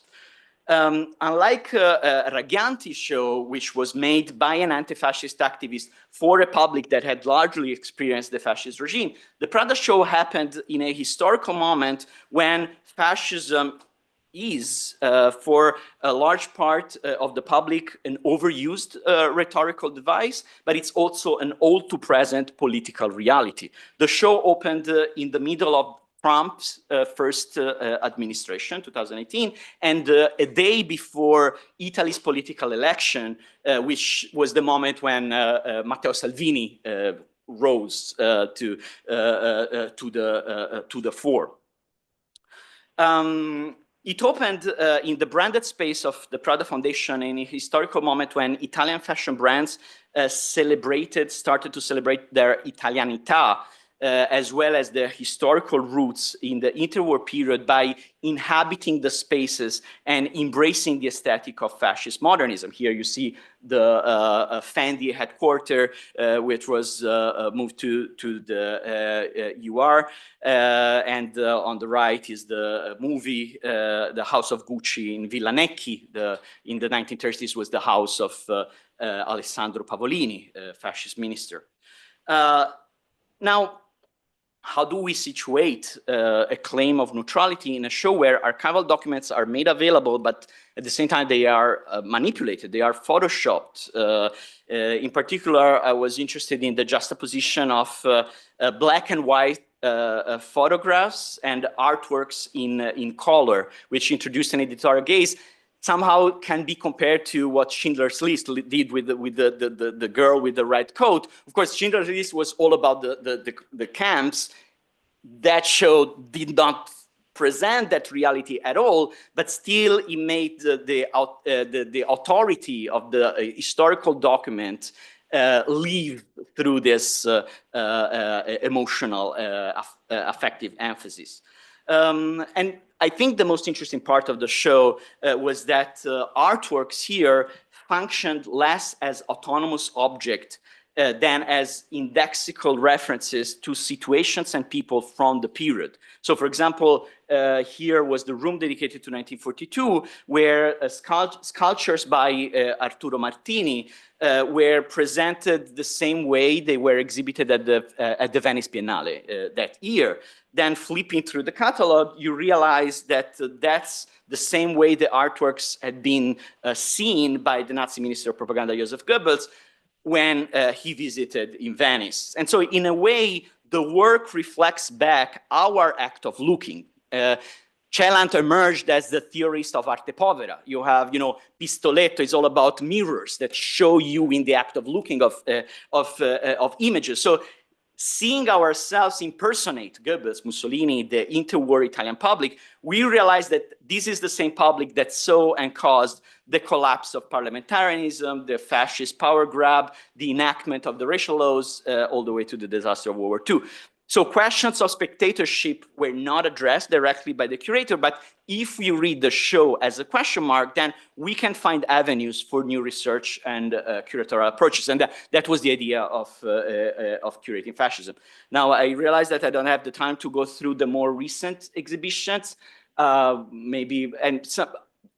Unlike Raggianti's show, which was made by an anti-fascist activist for a public that had largely experienced the fascist regime, the Prada show happened in a historical moment when fascism is, for a large part of the public, an overused rhetorical device, but it's also an all-too-present political reality. The show opened in the middle of Trump's first administration, 2018, and a day before Italy's political election, which was the moment when Matteo Salvini rose to the fore. It opened in the branded space of the Prada Foundation in a historical moment when Italian fashion brands started to celebrate their Italianità, as well as their historical roots in the interwar period by inhabiting the spaces and embracing the aesthetic of fascist modernism. Here you see the Fendi headquarters, which was moved to the UR, and on the right is the movie, the House of Gucci in Villa Necchi. In the 1930s was the house of Alessandro Pavolini, fascist minister. Now, how do we situate a claim of neutrality in a show where archival documents are made available, but at the same time they are manipulated, they are photoshopped? In particular, I was interested in the juxtaposition of black and white photographs and artworks in color, which introduced an editorial gaze, somehow can be compared to what Schindler's List did with the girl with the red coat. Of course, Schindler's List was all about the camps. That show did not present that reality at all, but still it made the authority of the historical document live through this emotional, affective emphasis. And I think the most interesting part of the show was that artworks here functioned less as autonomous object than as indexical references to situations and people from the period. So, for example, here was the room dedicated to 1942, where sculptures by Arturo Martini were presented the same way they were exhibited at the Venice Biennale that year. Then flipping through the catalog, you realize that that's the same way the artworks had been seen by the Nazi Minister of Propaganda, Joseph Goebbels, when he visited in Venice. And so in a way, the work reflects back our act of looking. Celant emerged as the theorist of arte povera. You have, Pistoletto is all about mirrors that show you in the act of looking of images. So seeing ourselves impersonate Goebbels, Mussolini, the interwar Italian public, we realize that this is the same public that saw and caused the collapse of parliamentarism, the fascist power grab, the enactment of the racial laws, all the way to the disaster of World War II. So questions of spectatorship were not addressed directly by the curator, but if we read the show as a question mark, then we can find avenues for new research and curatorial approaches. And that was the idea of curating fascism. Now, I realize that I don't have the time to go through the more recent exhibitions,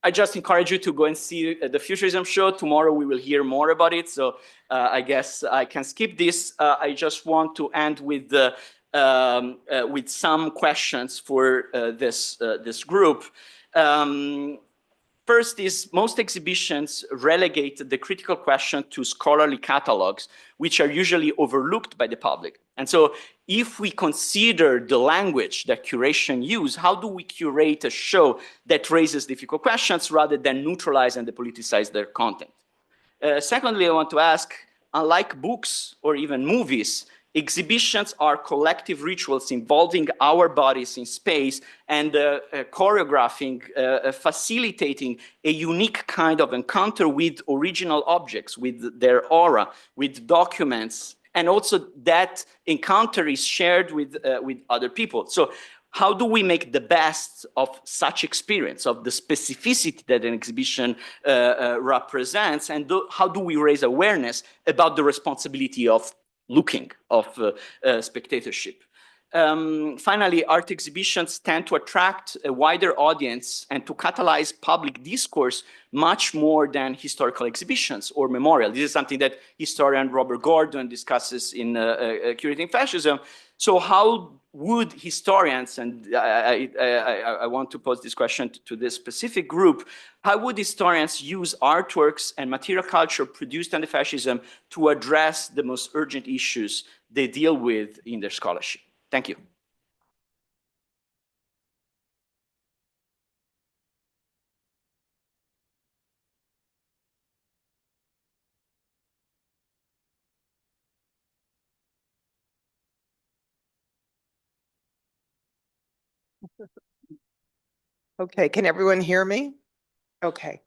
I just encourage you to go and see the Futurism show. Tomorrow we will hear more about it. So I guess I can skip this. I just want to end with some questions for this group. First is most exhibitions relegate the critical question to scholarly catalogs, which are usually overlooked by the public. And so if we consider the language that curation use, how do we curate a show that raises difficult questions rather than neutralize and depoliticize their content? Secondly, I want to ask, unlike books or even movies, exhibitions are collective rituals involving our bodies in space and choreographing, facilitating a unique kind of encounter with original objects, with their aura, with documents, and also that encounter is shared with other people. So how do we make the best of such experience, of the specificity that an exhibition represents, and how do we raise awareness about the responsibility of looking, of spectatorship? Finally, art exhibitions tend to attract a wider audience and to catalyze public discourse much more than historical exhibitions or memorial. This is something that historian Robert Gordon discusses in Curating Fascism. So how would historians, and I want to pose this question to this specific group, how would historians use artworks and material culture produced under fascism to address the most urgent issues they deal with in their scholarship? Thank you. Okay, can everyone hear me? Okay.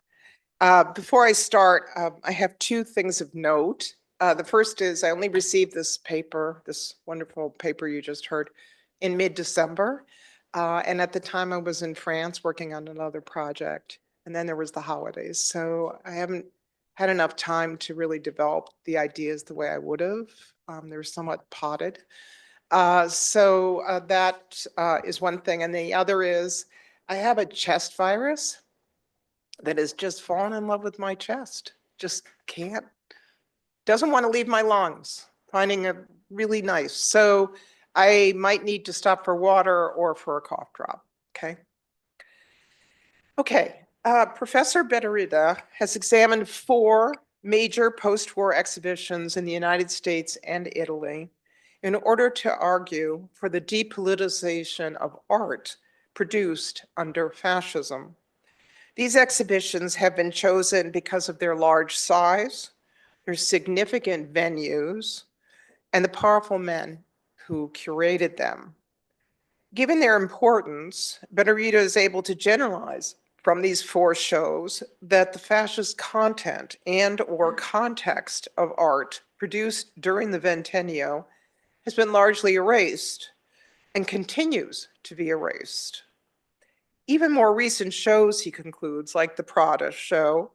Before I start, I have two things of note. The first is I only received this paper, this wonderful paper you just heard, in mid-December. And at the time I was in France working on another project, and then there was the holidays. So I haven't had enough time to really develop the ideas the way I would have. They're somewhat potted. So that is one thing. And the other is I have a chest virus that has just fallen in love with my chest. Just can't, doesn't want to leave my lungs, finding it really nice. So I might need to stop for water or for a cough drop, okay? Okay, Professor Betterida has examined 4 major post-war exhibitions in the United States and Italy in order to argue for the depoliticization of art produced under fascism. These exhibitions have been chosen because of their large size, their significant venues, and the powerful men who curated them. Given their importance, Betterida is able to generalize from these 4 shows that the fascist content and/or context of art produced during the Ventennio has been largely erased and continues to be erased. Even more recent shows, he concludes, like the Prada show,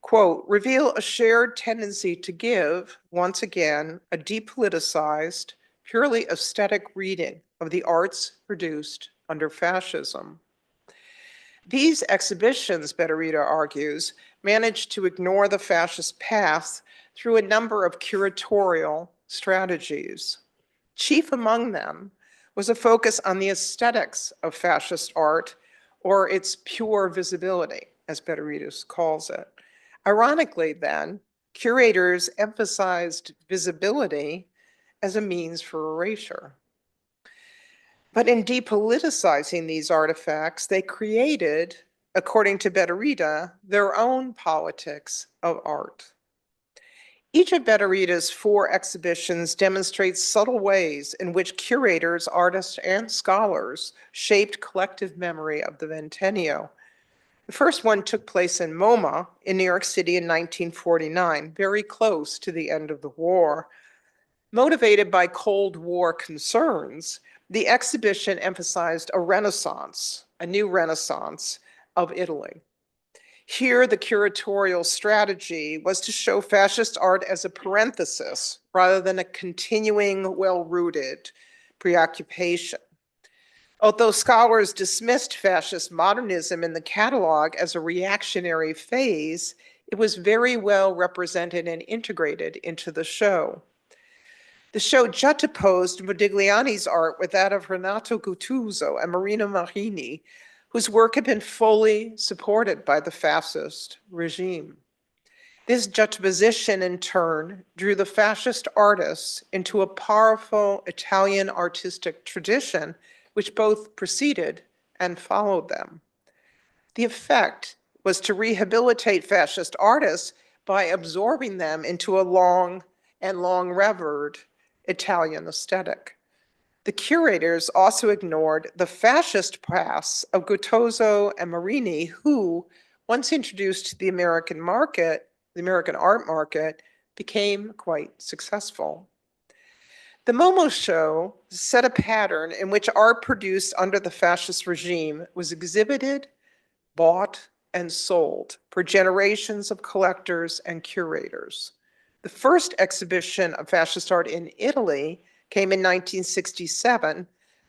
quote, reveal a shared tendency to give, once again, a depoliticized, purely aesthetic reading of the arts produced under fascism. These exhibitions, Betterida argues, managed to ignore the fascist path through a number of curatorial strategies. Chief among them was a focus on the aesthetics of fascist art, or its pure visibility, as Betterida calls it. Ironically, then, curators emphasized visibility as a means for erasure. But in depoliticizing these artifacts, they created, according to Betterida, their own politics of art. Each of Betterida's 4 exhibitions demonstrates subtle ways in which curators, artists, and scholars shaped collective memory of the Ventennio. The first one took place in MoMA in New York City in 1949, very close to the end of the war. Motivated by Cold War concerns, the exhibition emphasized a renaissance, a new renaissance of Italy. Here, the curatorial strategy was to show fascist art as a parenthesis rather than a continuing, well-rooted preoccupation. Although scholars dismissed fascist modernism in the catalog as a reactionary phase, it was very well represented and integrated into the show. The show juxtaposed Modigliani's art with that of Renato Guttuso and Marino Marini, whose work had been fully supported by the fascist regime. This juxtaposition, in turn, drew the fascist artists into a powerful Italian artistic tradition, which both preceded and followed them. The effect was to rehabilitate fascist artists by absorbing them into a long-revered Italian aesthetic. The curators also ignored the fascist past of Guttuso and Marini, who, once introduced to the American market, the American art market, became quite successful. The MoMA show set a pattern in which art produced under the fascist regime was exhibited, bought, and sold for generations of collectors and curators. The first exhibition of fascist art in Italy came in 1967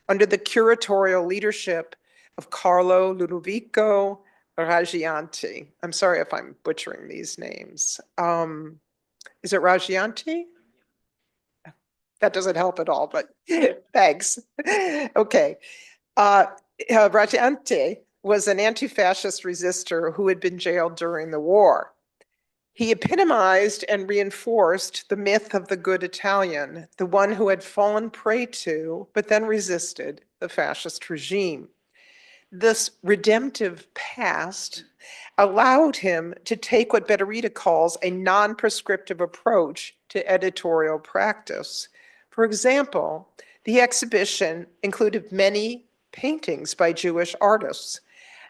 under the curatorial leadership of Carlo Ludovico Raggianti. I'm sorry if I'm butchering these names. Is it Raggianti? That doesn't help at all, but thanks. Okay. Raggianti was an anti-fascist resistor who had been jailed during the war. He epitomized and reinforced the myth of the good Italian, the one who had fallen prey to, but then resisted, the fascist regime. This redemptive past allowed him to take what Betterida calls a non-prescriptive approach to editorial practice. For example, the exhibition included many paintings by Jewish artists.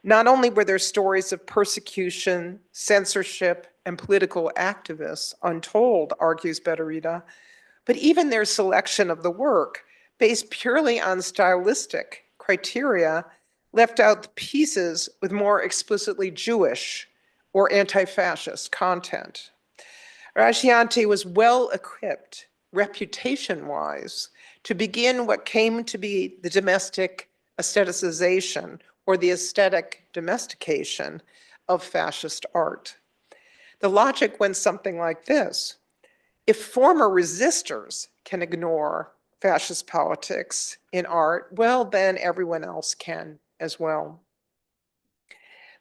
Not only were there stories of persecution, censorship, and political activists untold, argues Betterita, but even their selection of the work, based purely on stylistic criteria, left out the pieces with more explicitly Jewish or anti-fascist content. Rajianti was well equipped, reputation-wise, to begin what came to be the domestic aestheticization or the aesthetic domestication of fascist art. The logic went something like this. If former resistors can ignore fascist politics in art, well, then everyone else can as well.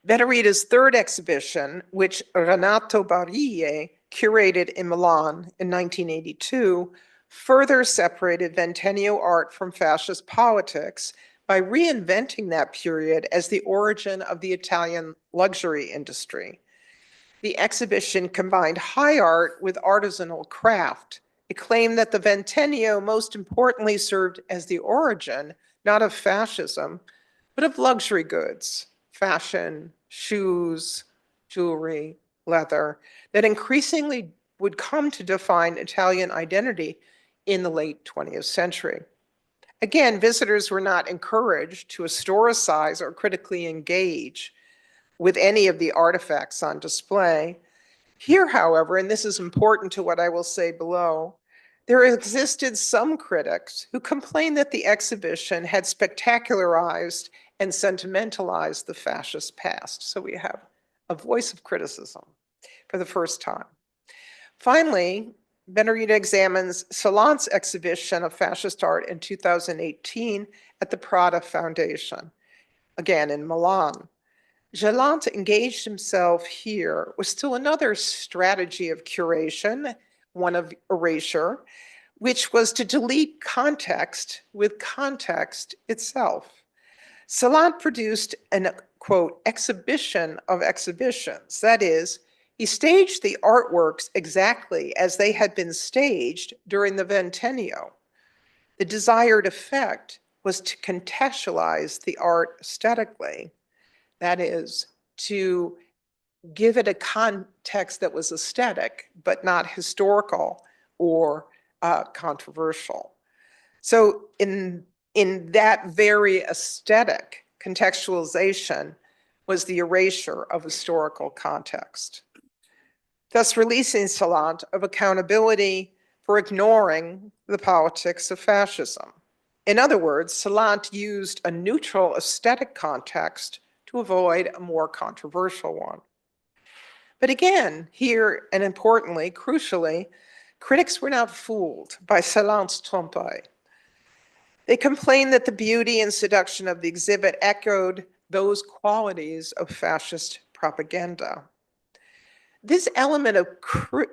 Betterita's third exhibition, which Renato Barille curated in Milan in 1982, further separated Ventennio art from fascist politics by reinventing that period as the origin of the Italian luxury industry. The exhibition combined high art with artisanal craft. It claimed that the Ventennio most importantly served as the origin, not of fascism, but of luxury goods, fashion, shoes, jewelry, leather, that increasingly would come to define Italian identity in the late 20th century. Again, visitors were not encouraged to historicize or critically engage with any of the artifacts on display. Here, however, and this is important to what I will say below, there existed some critics who complained that the exhibition had spectacularized and sentimentalized the fascist past. So we have a voice of criticism for the first time. Finally, Betterita examines Salant's exhibition of fascist art in 2018 at the Prada Foundation, again in Milan. Salant engaged himself here with still another strategy of curation, one of erasure, which was to delete context with context itself. Salant produced an, quote, exhibition of exhibitions. That is, he staged the artworks exactly as they had been staged during the Ventennio. The desired effect was to contextualize the art aesthetically. That is, to give it a context that was aesthetic, but not historical or controversial. So in that very aesthetic contextualization was the erasure of historical context, thus releasing Salant of accountability for ignoring the politics of fascism. In other words, Salant used a neutral aesthetic context to avoid a more controversial one. But again, here and importantly, crucially, critics were not fooled by Salant's trompe. They complained that the beauty and seduction of the exhibit echoed those qualities of fascist propaganda. This element of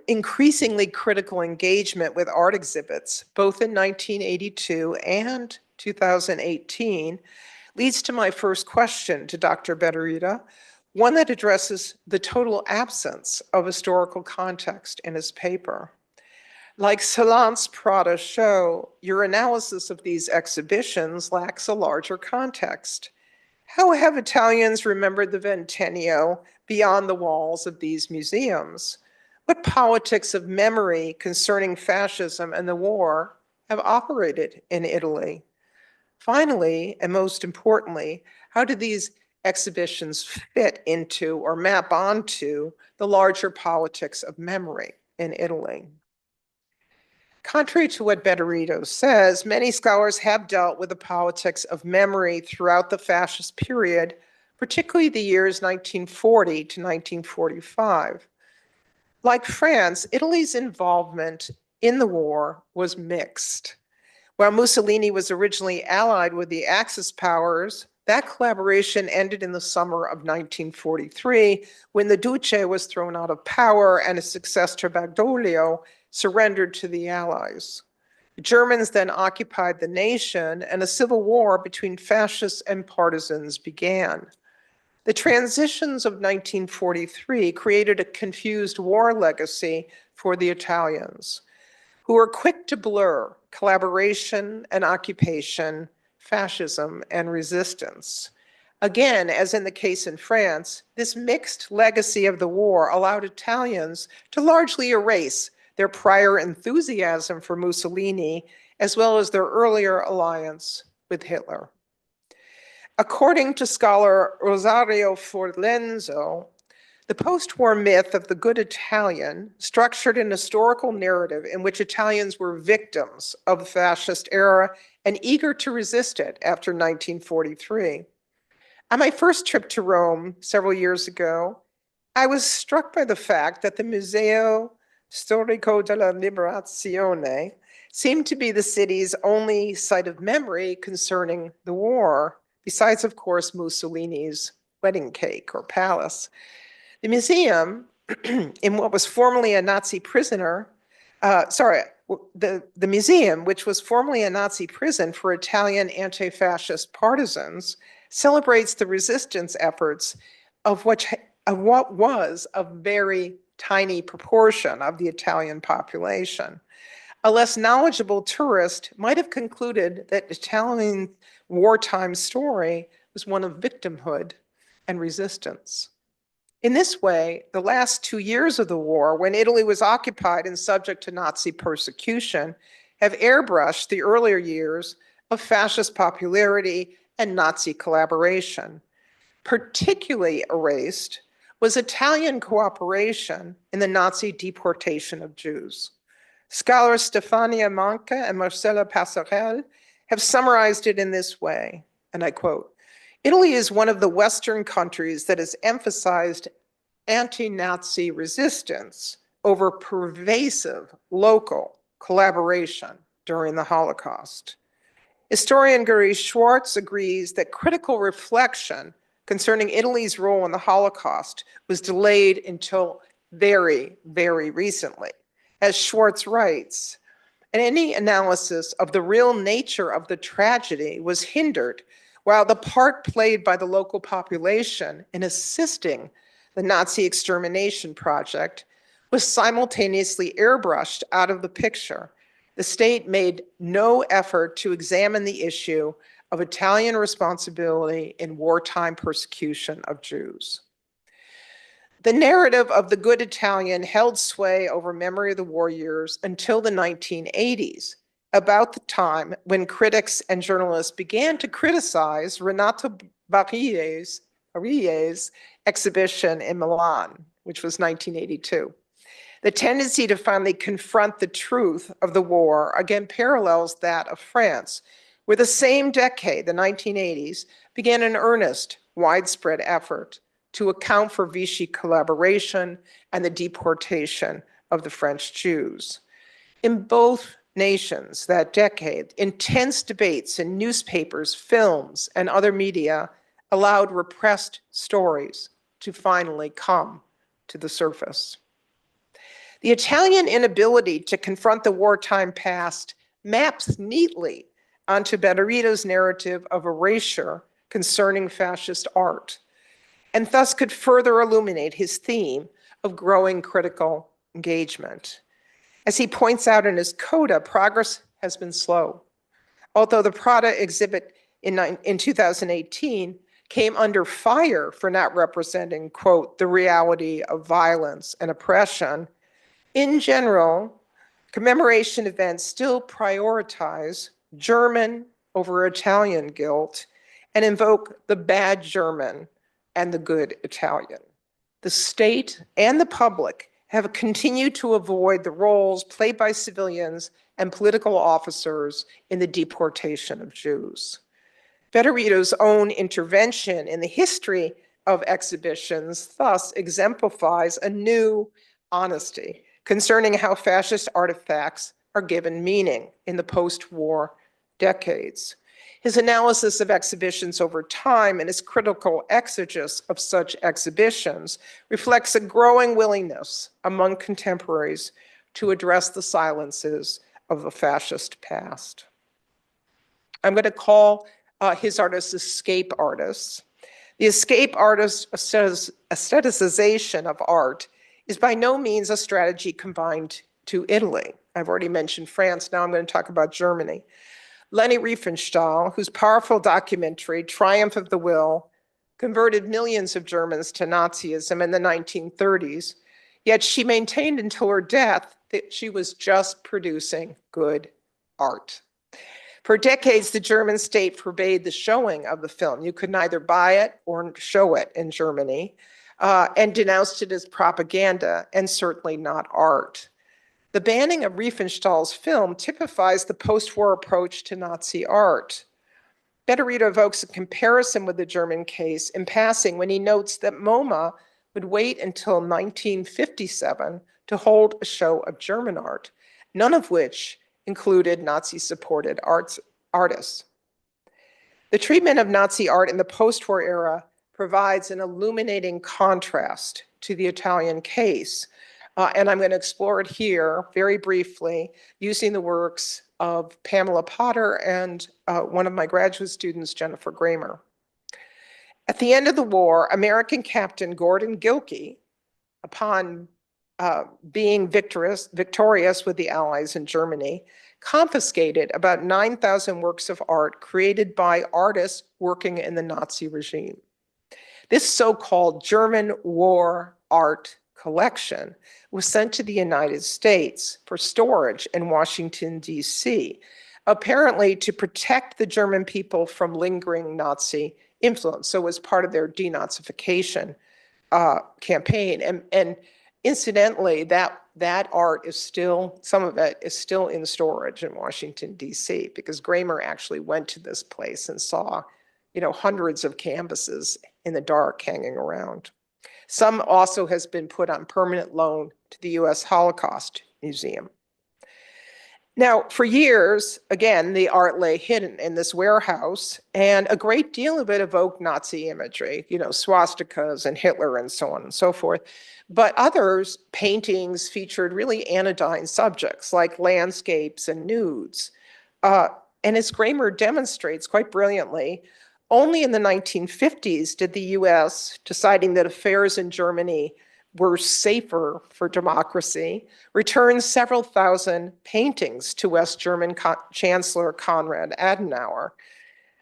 increasingly critical engagement with art exhibits, both in 1982 and 2018, leads to my first question to Dr. Betterita, one that addresses the total absence of historical context in his paper. Like Salant's Prada show, your analysis of these exhibitions lacks a larger context. How have Italians remembered the Ventennio beyond the walls of these museums? What politics of memory concerning fascism and the war have operated in Italy? Finally, and most importantly, how do these exhibitions fit into or map onto the larger politics of memory in Italy? Contrary to what Betterita says, many scholars have dealt with the politics of memory throughout the fascist period, particularly the years 1940 to 1945. Like France, Italy's involvement in the war was mixed. While Mussolini was originally allied with the Axis powers, that collaboration ended in the summer of 1943 when the Duce was thrown out of power and his successor Badoglio surrendered to the Allies. The Germans then occupied the nation and a civil war between fascists and partisans began. The transitions of 1943 created a confused war legacy for the Italians, who were quick to blur collaboration and occupation, fascism, and resistance. Again, as in the case in France, this mixed legacy of the war allowed Italians to largely erase their prior enthusiasm for Mussolini, as well as their earlier alliance with Hitler. According to scholar Rosario Forlenzo, the post-war myth of the good Italian structured an historical narrative in which Italians were victims of the fascist era and eager to resist it after 1943. On my first trip to Rome several years ago, I was struck by the fact that the Museo Storico della Liberazione seemed to be the city's only site of memory concerning the war, besides, of course, Mussolini's wedding cake or palace. The museum, in what was formerly a Nazi prisoner, the museum, which was formerly a Nazi prison for Italian anti-fascist partisans, celebrates the resistance efforts of what was a very tiny proportion of the Italian population. A less knowledgeable tourist might have concluded that Italian wartime story was one of victimhood and resistance. In this way, the last 2 years of the war, when Italy was occupied and subject to Nazi persecution, have airbrushed the earlier years of fascist popularity and Nazi collaboration. Particularly erased was Italian cooperation in the Nazi deportation of Jews. Scholars Stefania Manca and Marcella Passarel have summarized it in this way, and I quote, "Italy is one of the Western countries that has emphasized anti-Nazi resistance over pervasive local collaboration during the Holocaust." Historian Gary Schwartz agrees that critical reflection concerning Italy's role in the Holocaust was delayed until very, very recently. As Schwartz writes, and any analysis of the real nature of the tragedy was hindered while the part played by the local population in assisting the Nazi extermination project was simultaneously airbrushed out of the picture. The state made no effort to examine the issue of Italian responsibility in wartime persecution of Jews. The narrative of the good Italian held sway over memory of the war years until the 1980s, about the time when critics and journalists began to criticize Renato Barille's exhibition in Milan, which was 1982. The tendency to finally confront the truth of the war again parallels that of France, where the same decade, the 1980s, began an earnest, widespread effort to account for Vichy collaboration and the deportation of the French Jews. In both nations that decade, intense debates in newspapers, films, and other media allowed repressed stories to finally come to the surface. The Italian inability to confront the wartime past maps neatly onto Betterito's narrative of erasure concerning fascist art, and thus could further illuminate his theme of growing critical engagement. As he points out in his coda, progress has been slow. Although the Prada exhibit in 2018 came under fire for not representing, quote, the reality of violence and oppression, in general, commemoration events still prioritize German over Italian guilt and invoke the bad German and the good Italian. The state and the public have continued to avoid the roles played by civilians and political officers in the deportation of Jews. Betterito's own intervention in the history of exhibitions thus exemplifies a new honesty concerning how fascist artifacts are given meaning in the post-war decades. His analysis of exhibitions over time and his critical exegesis of such exhibitions reflects a growing willingness among contemporaries to address the silences of the fascist past. I'm going to call his artists escape artists. The escape artist aestheticization of art is by no means a strategy confined to Italy. I've already mentioned France, now I'm going to talk about Germany. Leni Riefenstahl, whose powerful documentary, Triumph of the Will, converted millions of Germans to Nazism in the 1930s, yet she maintained until her death that she was just producing good art. For decades, the German state forbade the showing of the film. You could neither buy it or show it in Germany, and denounced it as propaganda and certainly not art. The banning of Riefenstahl's film typifies the post-war approach to Nazi art. Betterita evokes a comparison with the German case in passing when he notes that MoMA would wait until 1957 to hold a show of German art, none of which included Nazi-supported artists. The treatment of Nazi art in the post-war era provides an illuminating contrast to the Italian case. And I'm going to explore it here very briefly using the works of Pamela Potter and one of my graduate students, Jennifer Gramer. At the end of the war, American Captain Gordon Gilkey, upon being victorious with the Allies in Germany, confiscated about 9,000 works of art created by artists working in the Nazi regime. This so-called German war art collection was sent to the United States for storage in Washington, D.C., apparently to protect the German people from lingering Nazi influence. So it was part of their denazification campaign. And incidentally, that art is still, some of it is still in storage in Washington, D.C., because Gramer actually went to this place and saw, hundreds of canvases in the dark hanging around. Some also has been put on permanent loan to the U.S. Holocaust Museum. Now, for years, again, the art lay hidden in this warehouse, and a great deal of it evoked Nazi imagery, swastikas and Hitler and so on and so forth. But others, paintings, featured really anodyne subjects like landscapes and nudes. And as Gramer demonstrates quite brilliantly, only in the 1950s did the US, deciding that affairs in Germany were safer for democracy, return several thousand paintings to West German Chancellor Konrad Adenauer.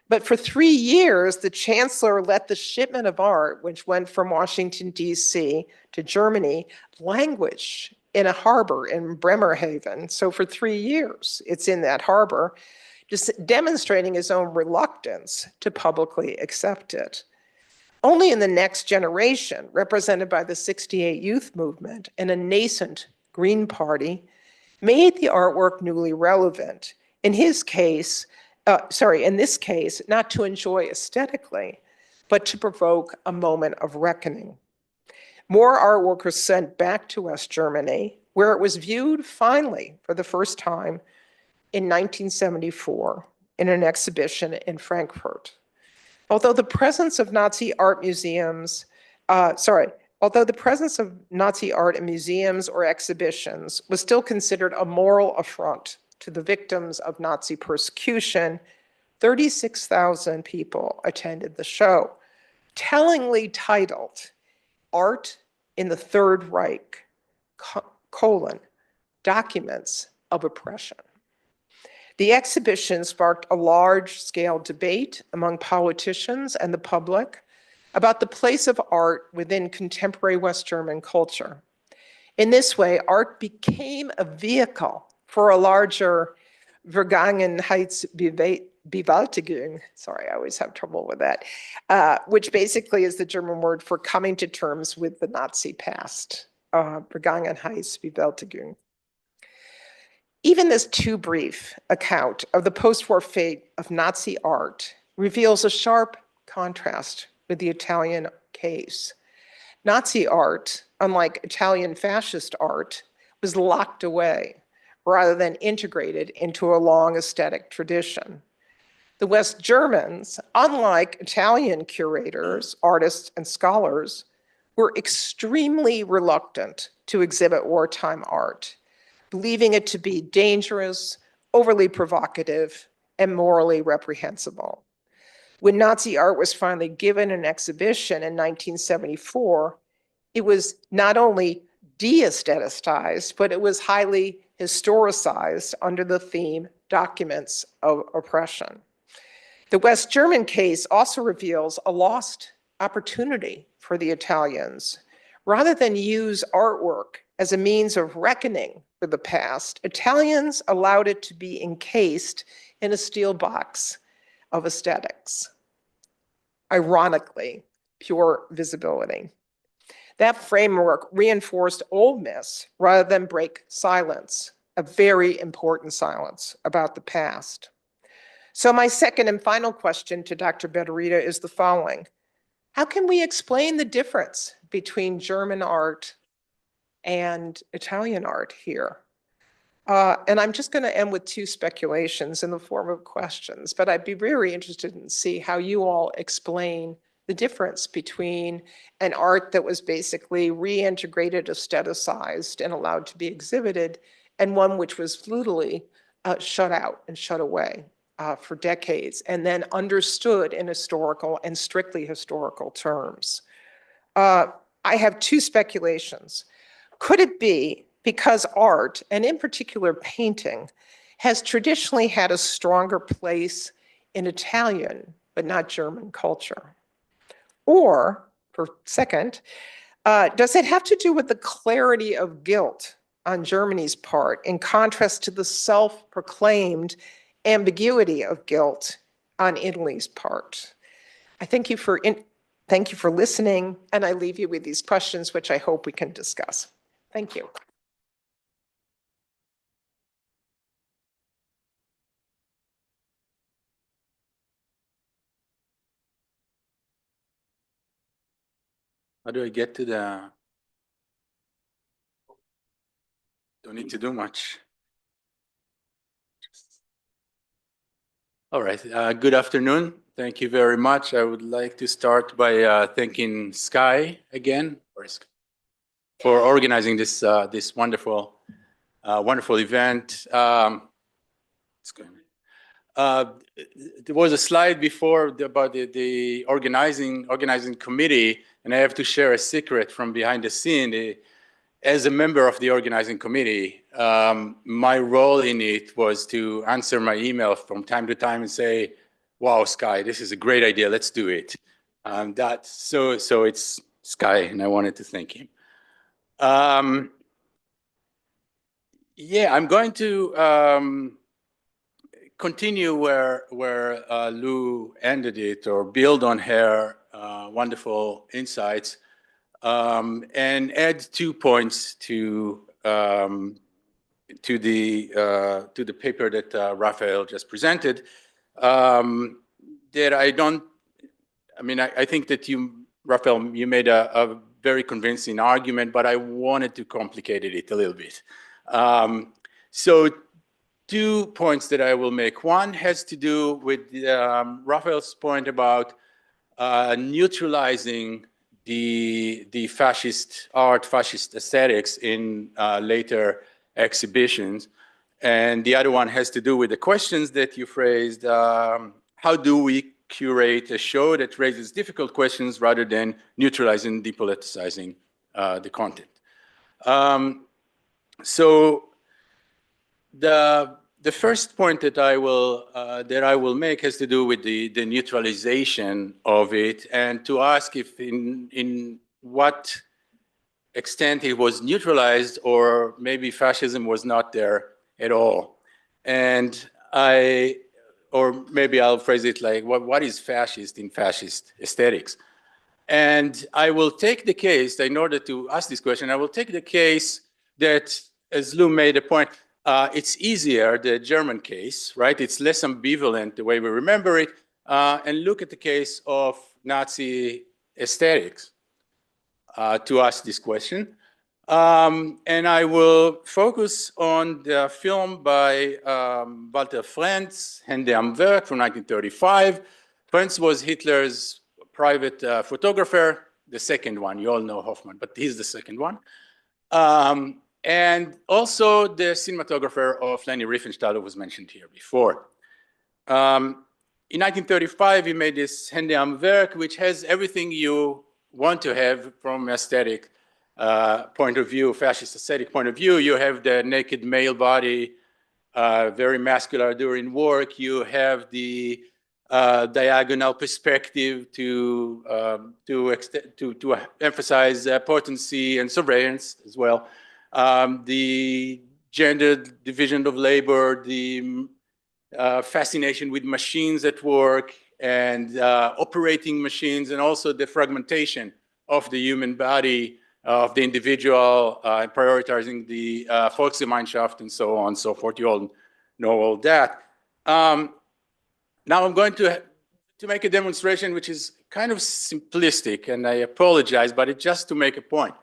But for 3 years, the Chancellor let the shipment of art, which went from Washington, D.C. to Germany, languish in a harbor in Bremerhaven. So for 3 years, it's in that harbor, just demonstrating his own reluctance to publicly accept it. Only in the next generation, represented by the '68 youth movement and a nascent Green Party, made the artwork newly relevant. In this case, not to enjoy aesthetically, but to provoke a moment of reckoning. More artwork was sent back to West Germany, where it was viewed finally for the first time in 1974 in an exhibition in Frankfurt. Although the presence of Nazi art in museums or exhibitions was still considered a moral affront to the victims of Nazi persecution, 36,000 people attended the show, tellingly titled Art in the Third Reich, Documents of Oppression. The exhibition sparked a large-scale debate among politicians and the public about the place of art within contemporary West German culture. In this way, art became a vehicle for a larger Vergangenheitsbewältigung, sorry, I always have trouble with that, which basically is the German word for coming to terms with the Nazi past, Vergangenheitsbewältigung. Even this too brief account of the post-war fate of Nazi art reveals a sharp contrast with the Italian case. Nazi art, unlike Italian fascist art, was locked away rather than integrated into a long aesthetic tradition. The West Germans, unlike Italian curators, artists, and scholars, were extremely reluctant to exhibit wartime art, believing it to be dangerous, overly provocative, and morally reprehensible. When Nazi art was finally given an exhibition in 1974, it was not only de-aestheticized, but it was highly historicized under the theme documents of oppression. The West German case also reveals a lost opportunity for the Italians. Rather than use artwork as a means of reckoning with the past, Italians allowed it to be encased in a steel box of aesthetics. Ironically, pure visibility. That framework reinforced old myths rather than break silence, a very important silence about the past. So my second and final question to Dr. Betterita is the following. How can we explain the difference between German art and Italian art here? And I'm just going to end with two speculations in the form of questions, but I'd be very interested in see how you all explain the difference between an art that was basically reintegrated, aestheticized, and allowed to be exhibited, and one which was fluidly shut out and shut away for decades, and then understood in historical and strictly historical terms. I have two speculations. Could it be because art, and in particular painting, has traditionally had a stronger place in Italian, but not German culture? Or, for second, does it have to do with the clarity of guilt on Germany's part in contrast to the self-proclaimed ambiguity of guilt on Italy's part? I thank you for listening, and I leave you with these questions, which I hope we can discuss. Thank you. How do I get to the... Don't need to do much. All right, good afternoon. Thank you very much. I would like to start by thanking Sky again for organizing this this wonderful event. There was a slide before about the organizing committee, and I have to share a secret from behind the scene. As a member of the organizing committee, my role in it was to answer my email from time to time and say, wow, Sky, this is a great idea, let's do it. So it's Sky, and I wanted to thank him. Yeah, I'm going to continue where Lou ended it, or build on her wonderful insights. And add 2 points to the paper that Raphael just presented. That I think that Raphael, you made a very convincing argument, but I wanted to complicate it a little bit. So 2 points that I will make. One has to do with Raphael's point about neutralizing the fascist art, fascist aesthetics in later exhibitions. And the other one has to do with the questions that you phrased. How do we curate a show that raises difficult questions rather than neutralizing, depoliticizing the content? So the first point that I will make has to do with the neutralization of it, and to ask if in what extent it was neutralized, or maybe fascism was not there at all. And or maybe I'll phrase it like, what is fascist in fascist aesthetics? And I will take the case, in order to ask this question, I will take the case that, as Lou made a point, it's easier, the German case, right? It's less ambivalent the way we remember it, and look at the case of Nazi aesthetics to ask this question. And I will focus on the film by Walter Frenz, Hände am Werk from 1935. Frenz was Hitler's private photographer, the second one. You all know Hoffman, but he's the second one. And also the cinematographer of Leni Riefenstahl, who was mentioned here before. In 1935, he made this Hände am Werk, which has everything you want to have from aesthetic point of view, fascist aesthetic point of view. You have the naked male body, very masculine during work. You have the diagonal perspective to emphasize potency and surveillance as well. The gendered division of labor, the fascination with machines at work and operating machines, and also the fragmentation of the human body, of the individual, prioritizing the Volksgemeinschaft and so on and so forth. You all know all that. Now I'm going to make a demonstration which is kind of simplistic, and I apologize, but it's just to make a point.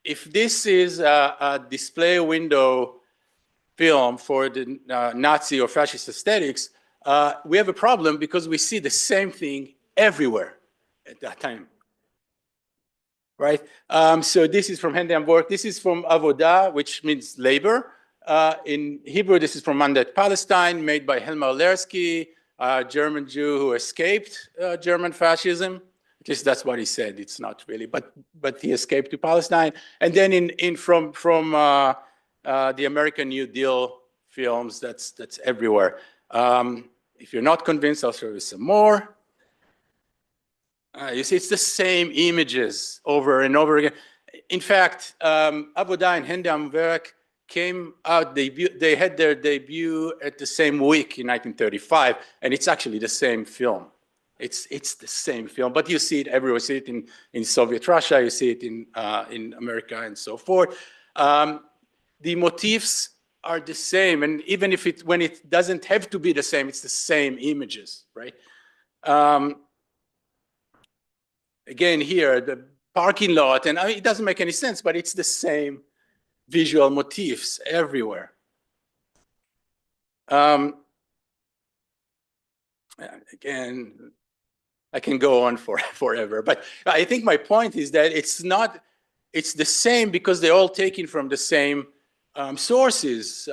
If this is a display window film for the Nazi or fascist aesthetics, we have a problem because we see the same thing everywhere at that time, right? So this is from Hände am Werk. This is from Avodah, which means labor. In Hebrew, this is from Mandat Palestine, made by Helmar Lersky, a German Jew who escaped German fascism. At least that's what he said. It's not really, but he escaped to Palestine. And then from the American New Deal films, that's everywhere. If you're not convinced, I'll show you some more. You see, it's the same images over and over again. In fact, Avodah and Hände am Werk came out, they had their debut at the same week in 1935, and it's actually the same film. It's the same film, but you see it everywhere. You see it in Soviet Russia, you see it in America and so forth. The motifs are the same, and even if when it doesn't have to be the same, it's the same images, right? Again, here, the parking lot, and I mean, it doesn't make any sense, but it's the same visual motifs everywhere. Again, I can go on forever, but I think my point is that it's the same because they're all taken from the same sources.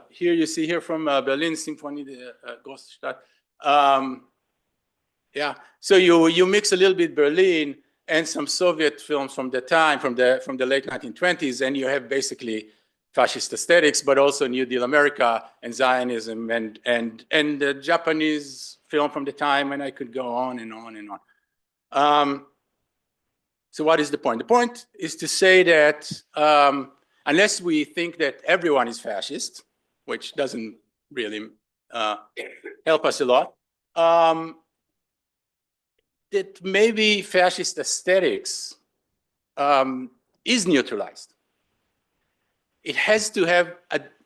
Here you see here from Berlin Symphonie der Großstadt. Yeah, so you mix a little bit Berlin and some Soviet films from the time, from the late 1920s, and you have basically fascist aesthetics, but also New Deal America and Zionism and the Japanese film from the time, and I could go on and on and on. So what is the point? The point is to say that unless we think that everyone is fascist, which doesn't really help us a lot, that maybe fascist aesthetics is neutralized. It has to have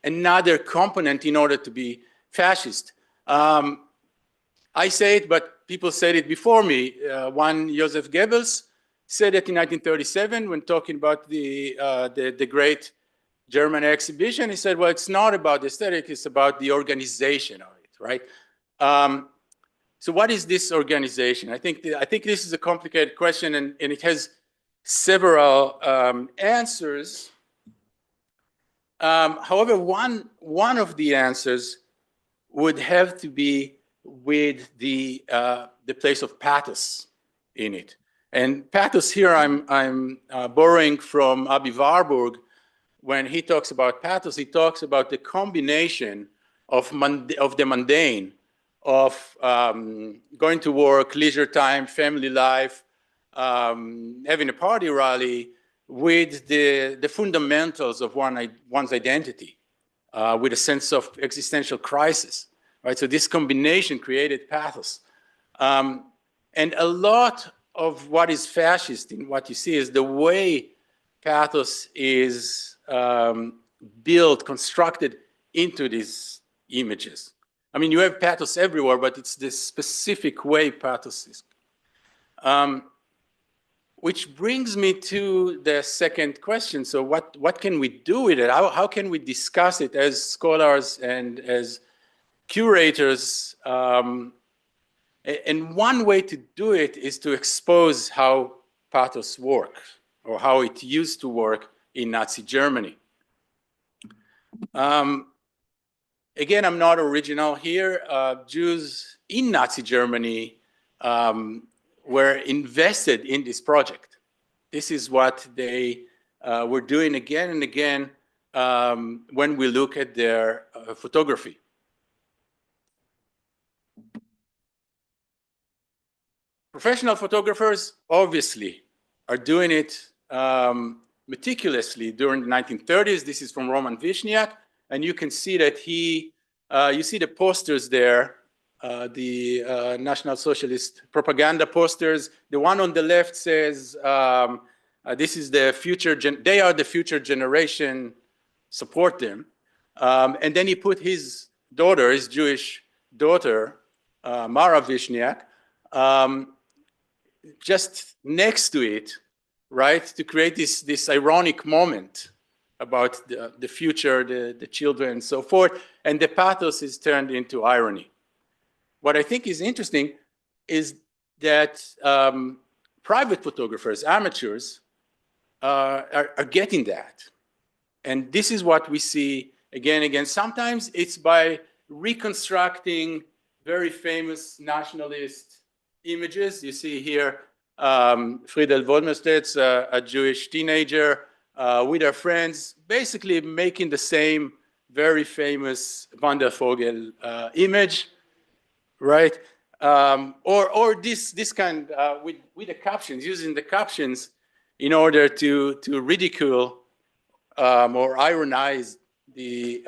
another component in order to be fascist. I say it, but people said it before me. One, Joseph Goebbels, said it in 1937 when talking about the great German exhibition. He said, well, it's not about the aesthetic, it's about the organization of it, right? So what is this organization? I think this is a complicated question, and it has several answers. However, one of the answers would have to be with the place of pathos in it. And pathos here, I'm borrowing from Abi Warburg. When he talks about pathos, he talks about the combination of the mundane, of going to work, leisure time, family life, having a party rally, with the fundamentals of one's identity, with a sense of existential crisis, right? So this combination created pathos. And a lot of what is fascist in what you see is the way pathos is built, constructed into these images. I mean, you have pathos everywhere, but it's this specific way pathos is. Which brings me to the second question. So what can we do with it? How can we discuss it as scholars and as curators? And one way to do it is to expose how pathos works, or how it used to work in Nazi Germany. Again, I'm not original here. Jews in Nazi Germany were invested in this project. This is what they were doing again and again when we look at their photography. Professional photographers obviously are doing it meticulously during the 1930s. This is from Roman Vishniak, and you can see that you see the posters there, the National Socialist propaganda posters. The one on the left says, this is the future, they are the future generation, support them. And then he put his daughter, his Jewish daughter, Mara Vishniak, just next to it, right, to create this ironic moment about the future, the children, and so forth, and the pathos is turned into irony. What I think is interesting is that private photographers, amateurs, are getting that. And this is what we see again and again. Sometimes it's by reconstructing very famous nationalist images. You see here Friedel Wolmerstedt's a Jewish teenager with her friends, basically making the same very famous Wandervogel image, right? Or this kind with the captions, using the captions in order to ridicule or ironize the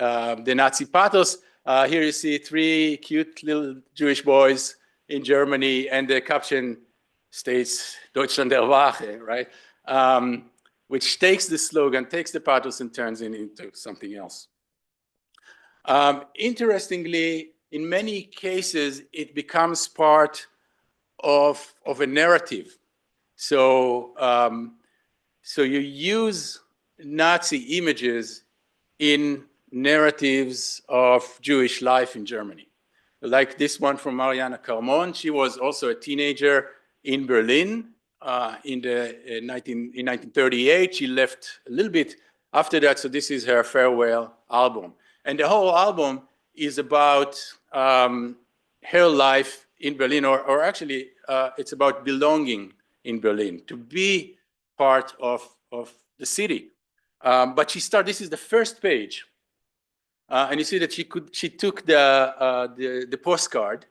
Nazi pathos. Here you see 3 cute little Jewish boys in Germany, and the caption states Deutschland erwache, right? Which takes the slogan, takes the pathos, and turns it into something else. Interestingly, in many cases, it becomes part of a narrative. So, so you use Nazi images in narratives of Jewish life in Germany. Like this one from Mariana Carmon. She was also a teenager in Berlin in 1938. She left a little bit after that, so this is her farewell album. And the whole album is about her life in Berlin, or actually it's about belonging in Berlin, to be part of the city. But she started, this is the first page. And you see that she took the postcard,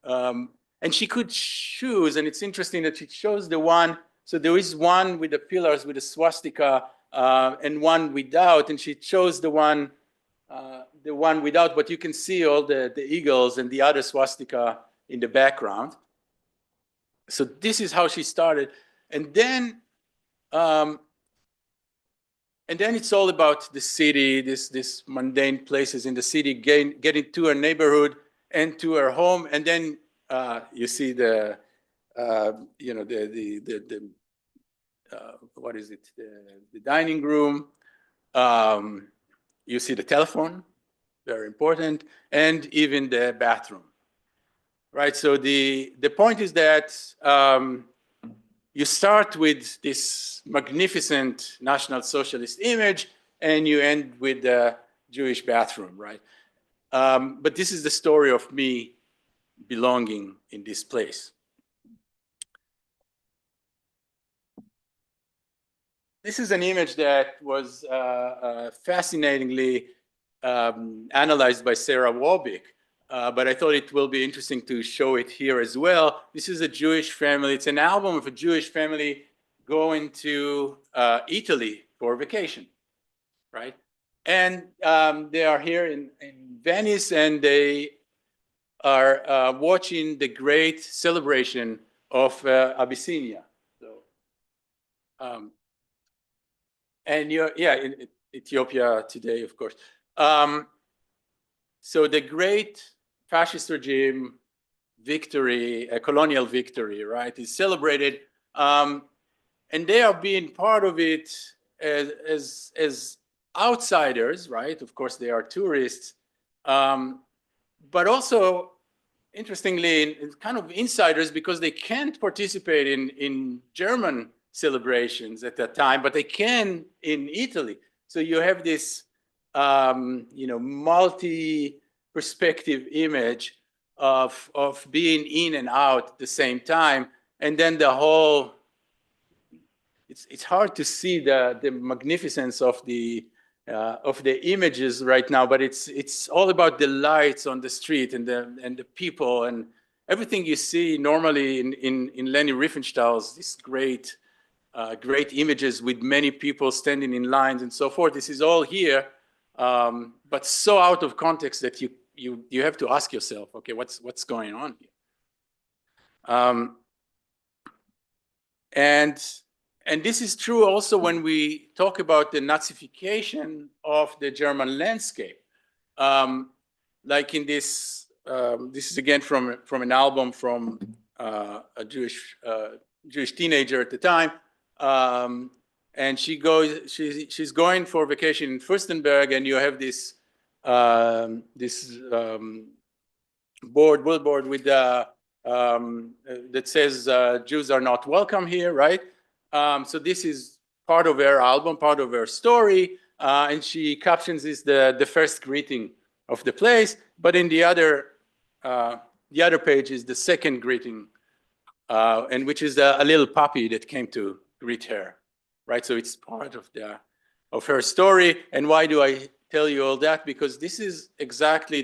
and she could choose, and it's interesting that she chose the one, so there is one with the pillars with the swastika and one without, and she chose the one without, but you can see all the eagles and the other swastika in the background. So this is how she started. And then it's all about the city, this mundane places in the city, getting to her neighborhood and to her home. And then you see the what is it? The dining room. You see the telephone, very important, and even the bathroom. Right. So the point is that you start with this magnificent National Socialist image, and you end with the Jewish bathroom, right? But this is the story of me belonging in this place. This is an image that was fascinatingly analyzed by Sarah Warbick. But I thought it will be interesting to show it here as well. This is a Jewish family. It's an album of a Jewish family going to Italy for vacation, right? And they are here in Venice, and they are watching the great celebration of Abyssinia. So, and in Ethiopia today, of course. So the great fascist regime victory, a colonial victory, right, is celebrated, and they are being part of it as outsiders, right? Of course, they are tourists, but also, interestingly, kind of insiders, because they can't participate in German celebrations at that time, but they can in Italy. So you have this multi-perspective image of being in and out at the same time, and then the whole it's hard to see the magnificence of the images right now, but it's all about the lights on the street and the people and everything you see normally in Leni Riefenstahl's these great images with many people standing in lines and so forth. This is all here, but so out of context that you have to ask yourself, okay, what's going on here? And this is true also when we talk about the Nazification of the German landscape. Like in this, this is again from an album from a Jewish teenager at the time, and she's going for vacation in Fürstenberg, and you have this billboard with that says Jews are not welcome here, right? So this is part of her album, part of her story, and she captions this the first greeting of the place. But in the other page is the second greeting, and which is a little puppy that came to greet her, right? So it's part of her story. And why do I tell you all that? Because this is exactly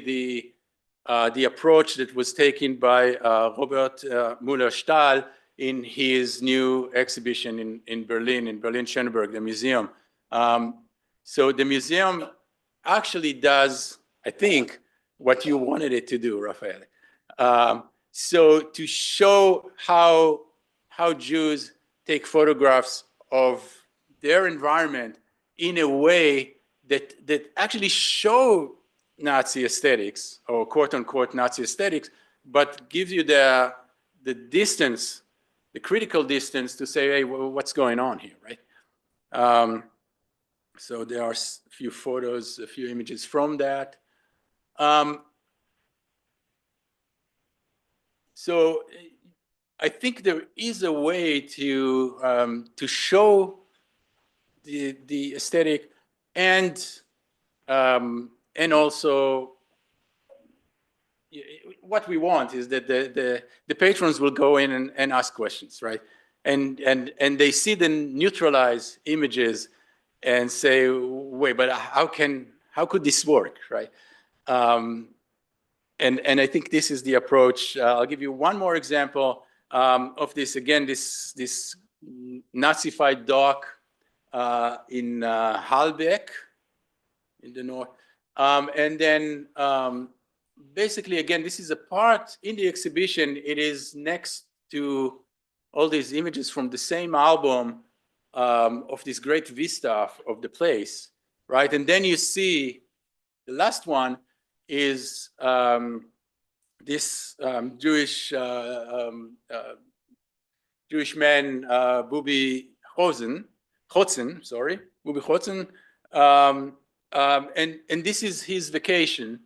the approach that was taken by Robert Müller-Stahl in his new exhibition in Berlin-Schöneberg, the museum. So the museum actually does, I think, what you wanted it to do, Raphael. So to show how Jews take photographs of their environment in a way that actually show Nazi aesthetics, or quote unquote Nazi aesthetics, but gives you the distance, the critical distance to say, hey, what's going on here, right? So there are a few photos, a few images from that. So I think there is a way to show the aesthetic and also what we want is that the patrons will go in and ask questions, right? And they see the neutralized images and say, wait, but how could this work, right? And I think this is the approach. I'll give you one more example of this. Again, this Nazified dock in Halbeck in the north. And then basically, again, this is a part in the exhibition. It is next to all these images from the same album of this great vista of the place, right? And then you see the last one is this Jewish man, Bubi Chotzen, sorry, Bubi Chotzen, and this is his vacation,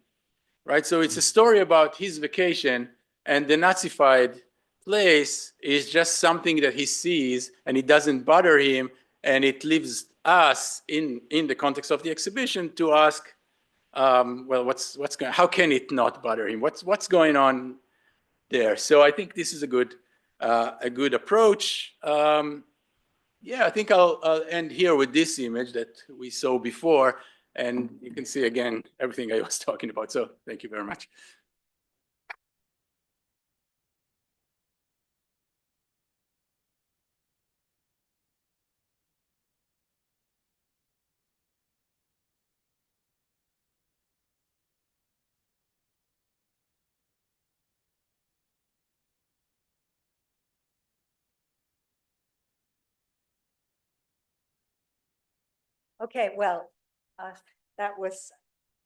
right? So it's a story about his vacation, and the Nazified place is just something that he sees, and it doesn't bother him, and it leaves us in the context of the exhibition to ask, well, how can it not bother him? What's going on there? So I think this is a good approach. Yeah, I think I'll end here with this image that we saw before, and you can see again everything I was talking about. So thank you very much. Okay, well, that was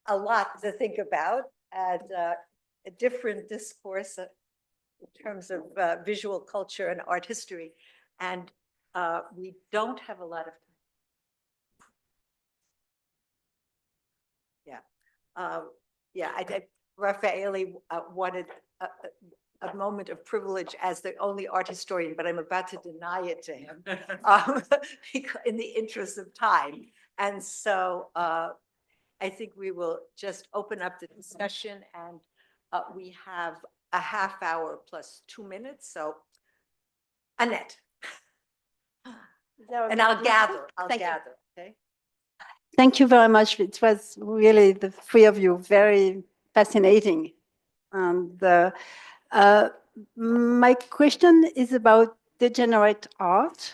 a lot to think about, and a different discourse in terms of visual culture and art history. And we don't have a lot of time. Yeah. Raffaele wanted a moment of privilege as the only art historian, but I'm about to deny it to him in the interest of time. And so I think we will just open up the discussion, and we have a half hour plus 2 minutes. So Annette. And I'll gather, Thank you. okay? Thank you very much. It was really, the three of you, very fascinating. And my question is about degenerate art,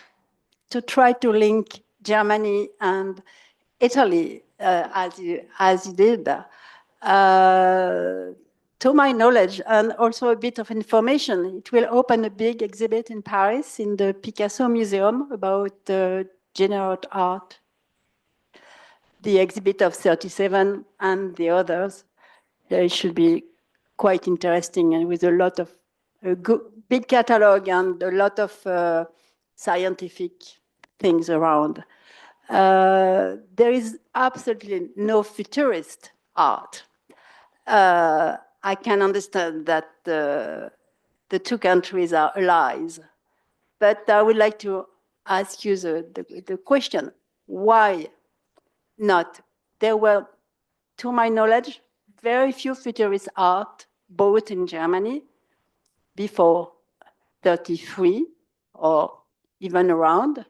to try to link Germany and Italy, as you did. To my knowledge, and also a bit of information, it will open a big exhibit in Paris in the Picasso Museum about degenerate art. The exhibit of 37 and the others. It should be quite interesting, and with a lot of big catalog and a lot of scientific things around. There is absolutely no futurist art. I can understand that the two countries are allies, but I would like to ask you the question, why not? There were, to my knowledge, very few futurist art, both in Germany, before 33 or even around.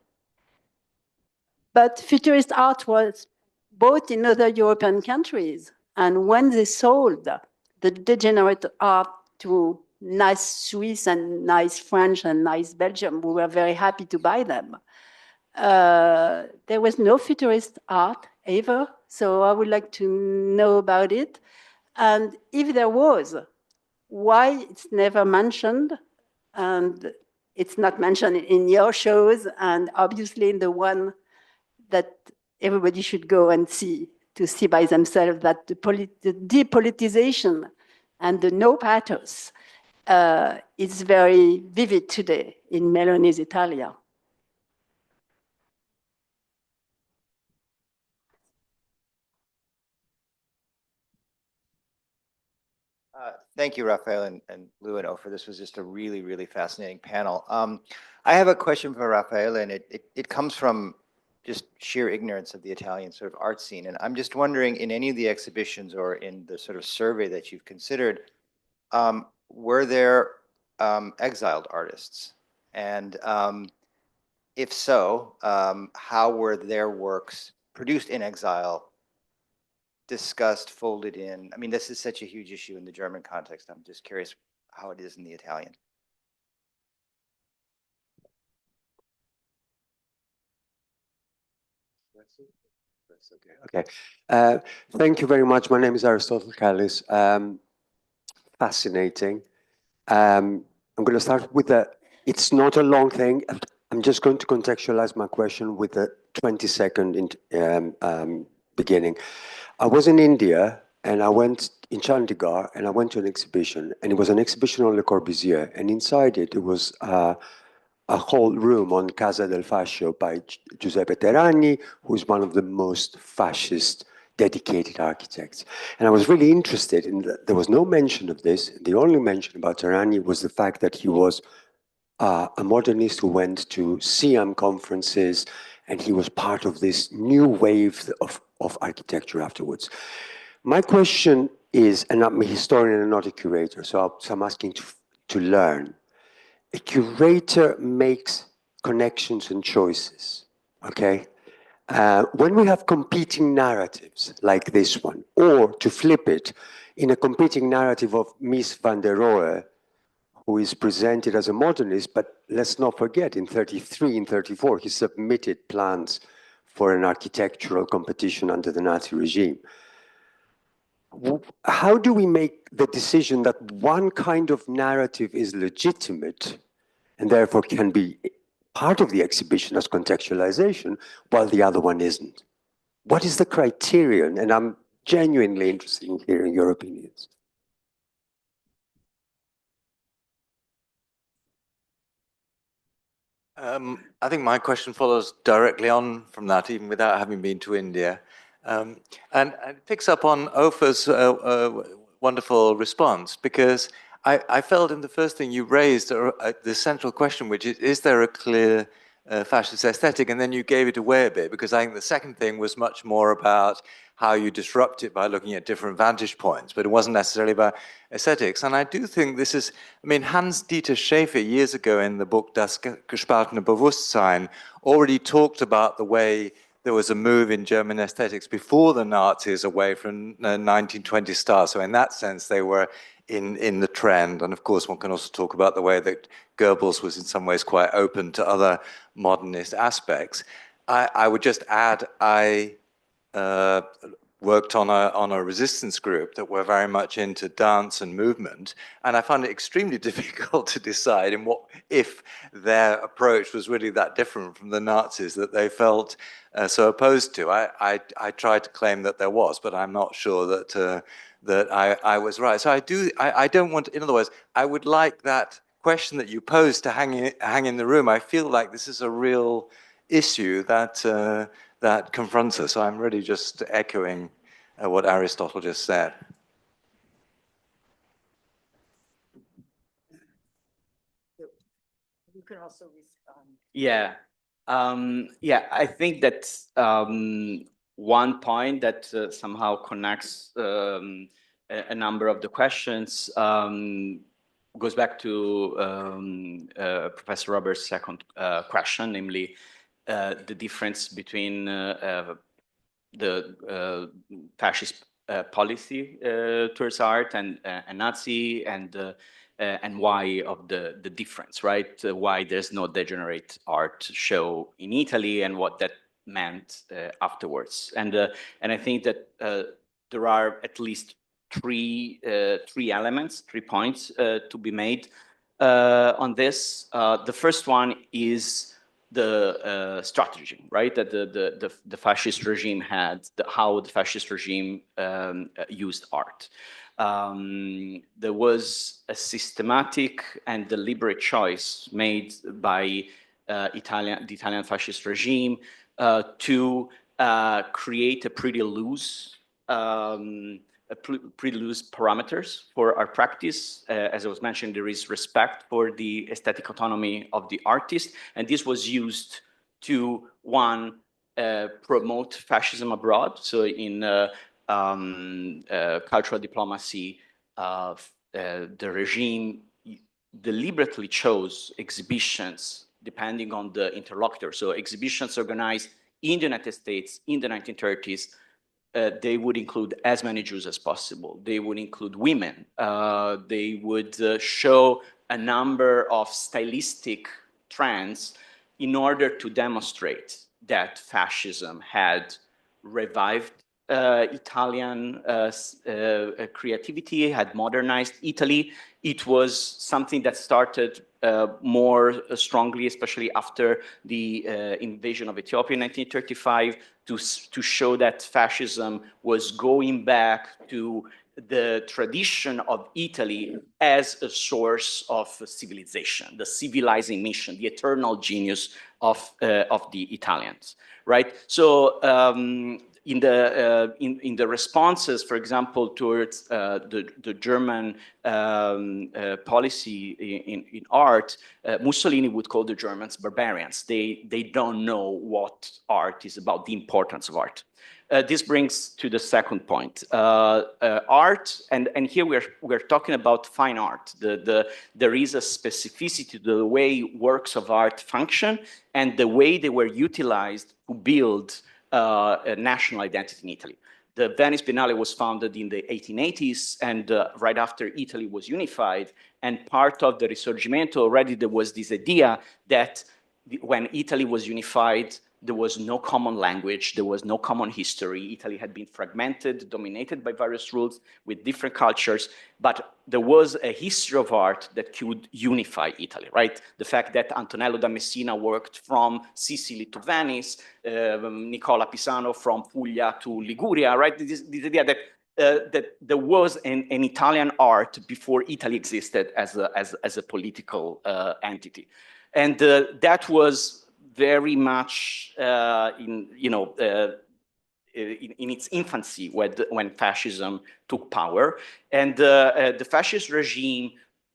But futurist art was both in other European countries. And when they sold the degenerate art to nice Swiss and nice French and nice Belgium, we were very happy to buy them. There was no futurist art ever, so I would like to know about it. And if there was, why it's never mentioned, and it's not mentioned in your shows, and obviously in the one that everybody should go and see, to see by themselves that the depolitization and the no pathos is very vivid today in Meloni's Italia. Thank you, Raphael and Lou and Ofer. This was just a really, really fascinating panel. I have a question for Raphael, and it comes from just sheer ignorance of the Italian sort of art scene. And I'm just wondering, in any of the exhibitions or in the sort of survey that you've considered, were there exiled artists? And if so, how were their works produced in exile discussed, folded in? I mean, this is such a huge issue in the German context. I'm just curious how it is in the Italian. Okay. Thank you very much. My name is Aristotle Kallis. Fascinating. I'm going to start with it's not a long thing. I'm just going to contextualize my question with a 20-second beginning. I was in India, and I went in Chandigarh, and I went to an exhibition, and it was an exhibition on Le Corbusier, and inside it was a whole room on Casa del Fascio by Giuseppe Terragni, who's one of the most fascist dedicated architects. And I was really interested in that. There was no mention of this. The only mention about Terragni was the fact that he was a modernist who went to Siam conferences, and he was part of this new wave of architecture afterwards. My question is, and I'm a historian and not a curator, so I'm asking to learn. A curator makes connections and choices, okay? When we have competing narratives like this one, or to flip it, in a competing narrative of Mies van der Rohe, who is presented as a modernist, but let's not forget, in 33 and 34, he submitted plans for an architectural competition under the Nazi regime. How do we make the decision that one kind of narrative is legitimate and therefore can be part of the exhibition as contextualization, while the other one isn't? What is the criterion? And I'm genuinely interested in hearing your opinions. I think my question follows directly on from that, even without having been to India. And it picks up on Ofer's wonderful response, because I felt in the first thing you raised the central question, which is there a clear fascist aesthetic? And then you gave it away a bit, because I think the second thing was much more about how you disrupt it by looking at different vantage points, but it wasn't necessarily about aesthetics. And I do think this is, I mean, Hans-Dieter Schäfer years ago in the book Das gespaltene Bewusstsein already talked about the way there was a move in German aesthetics before the Nazis away from 1920 style. So in that sense, they were in the trend. And of course, one can also talk about the way that Goebbels was in some ways quite open to other modernist aspects. I would just add, I worked on a resistance group that were very much into dance and movement, and I found it extremely difficult to decide if their approach was really that different from the Nazis that they felt so opposed to. I tried to claim that there was, but I'm not sure that I was right. So I don't want to, in other words, I would like that question that you posed to hang in the room. I feel like this is a real issue that confronts us. So I'm really just echoing what Aristotle just said. You can also respond. Yeah. Yeah, I think that one point that somehow connects a number of the questions goes back to Professor Roberts' second question, namely the difference between the fascist policy towards art and Nazi and why of the difference, right? Why there's no degenerate art show in Italy and what that meant afterwards. And I think that there are at least three elements, 3 points to be made on this. The first one is the strategy, right? That the fascist regime had, how the fascist regime used art. There was a systematic and deliberate choice made by the Italian fascist regime to create a pretty loose parameters for our practice. As I was mentioning, there is respect for the aesthetic autonomy of the artist, and this was used to, one, promote fascism abroad. So in cultural diplomacy, the regime deliberately chose exhibitions depending on the interlocutor. So exhibitions organized in the United States in the 1930s, they would include as many Jews as possible. They would include women. They would show a number of stylistic trends in order to demonstrate that fascism had revived Italian creativity, had modernized Italy. It was something that started more strongly, especially after the invasion of Ethiopia in 1935, to show that fascism was going back to the tradition of Italy as a source of civilization, the civilizing mission, the eternal genius of the Italians, right? So in the responses, for example, towards the German policy in art, Mussolini would call the Germans barbarians. They don't know what art is about, the importance of art. This brings to the second point. Art, and here we're talking about fine art. There is a specificity to the way works of art function and the way they were utilized to build a national identity in Italy. The Venice Biennale was founded in the 1880s, and right after Italy was unified. And part of the Risorgimento, already there was this idea that when Italy was unified, there was no common language, there was no common history. Italy had been fragmented, dominated by various rules with different cultures, but there was a history of art that could unify Italy, right? The fact that Antonello da Messina worked from Sicily to Venice, Nicola Pisano from Puglia to Liguria, right? This idea that that there was an Italian art before Italy existed as a political entity. And that was very much in its infancy when fascism took power, and the fascist regime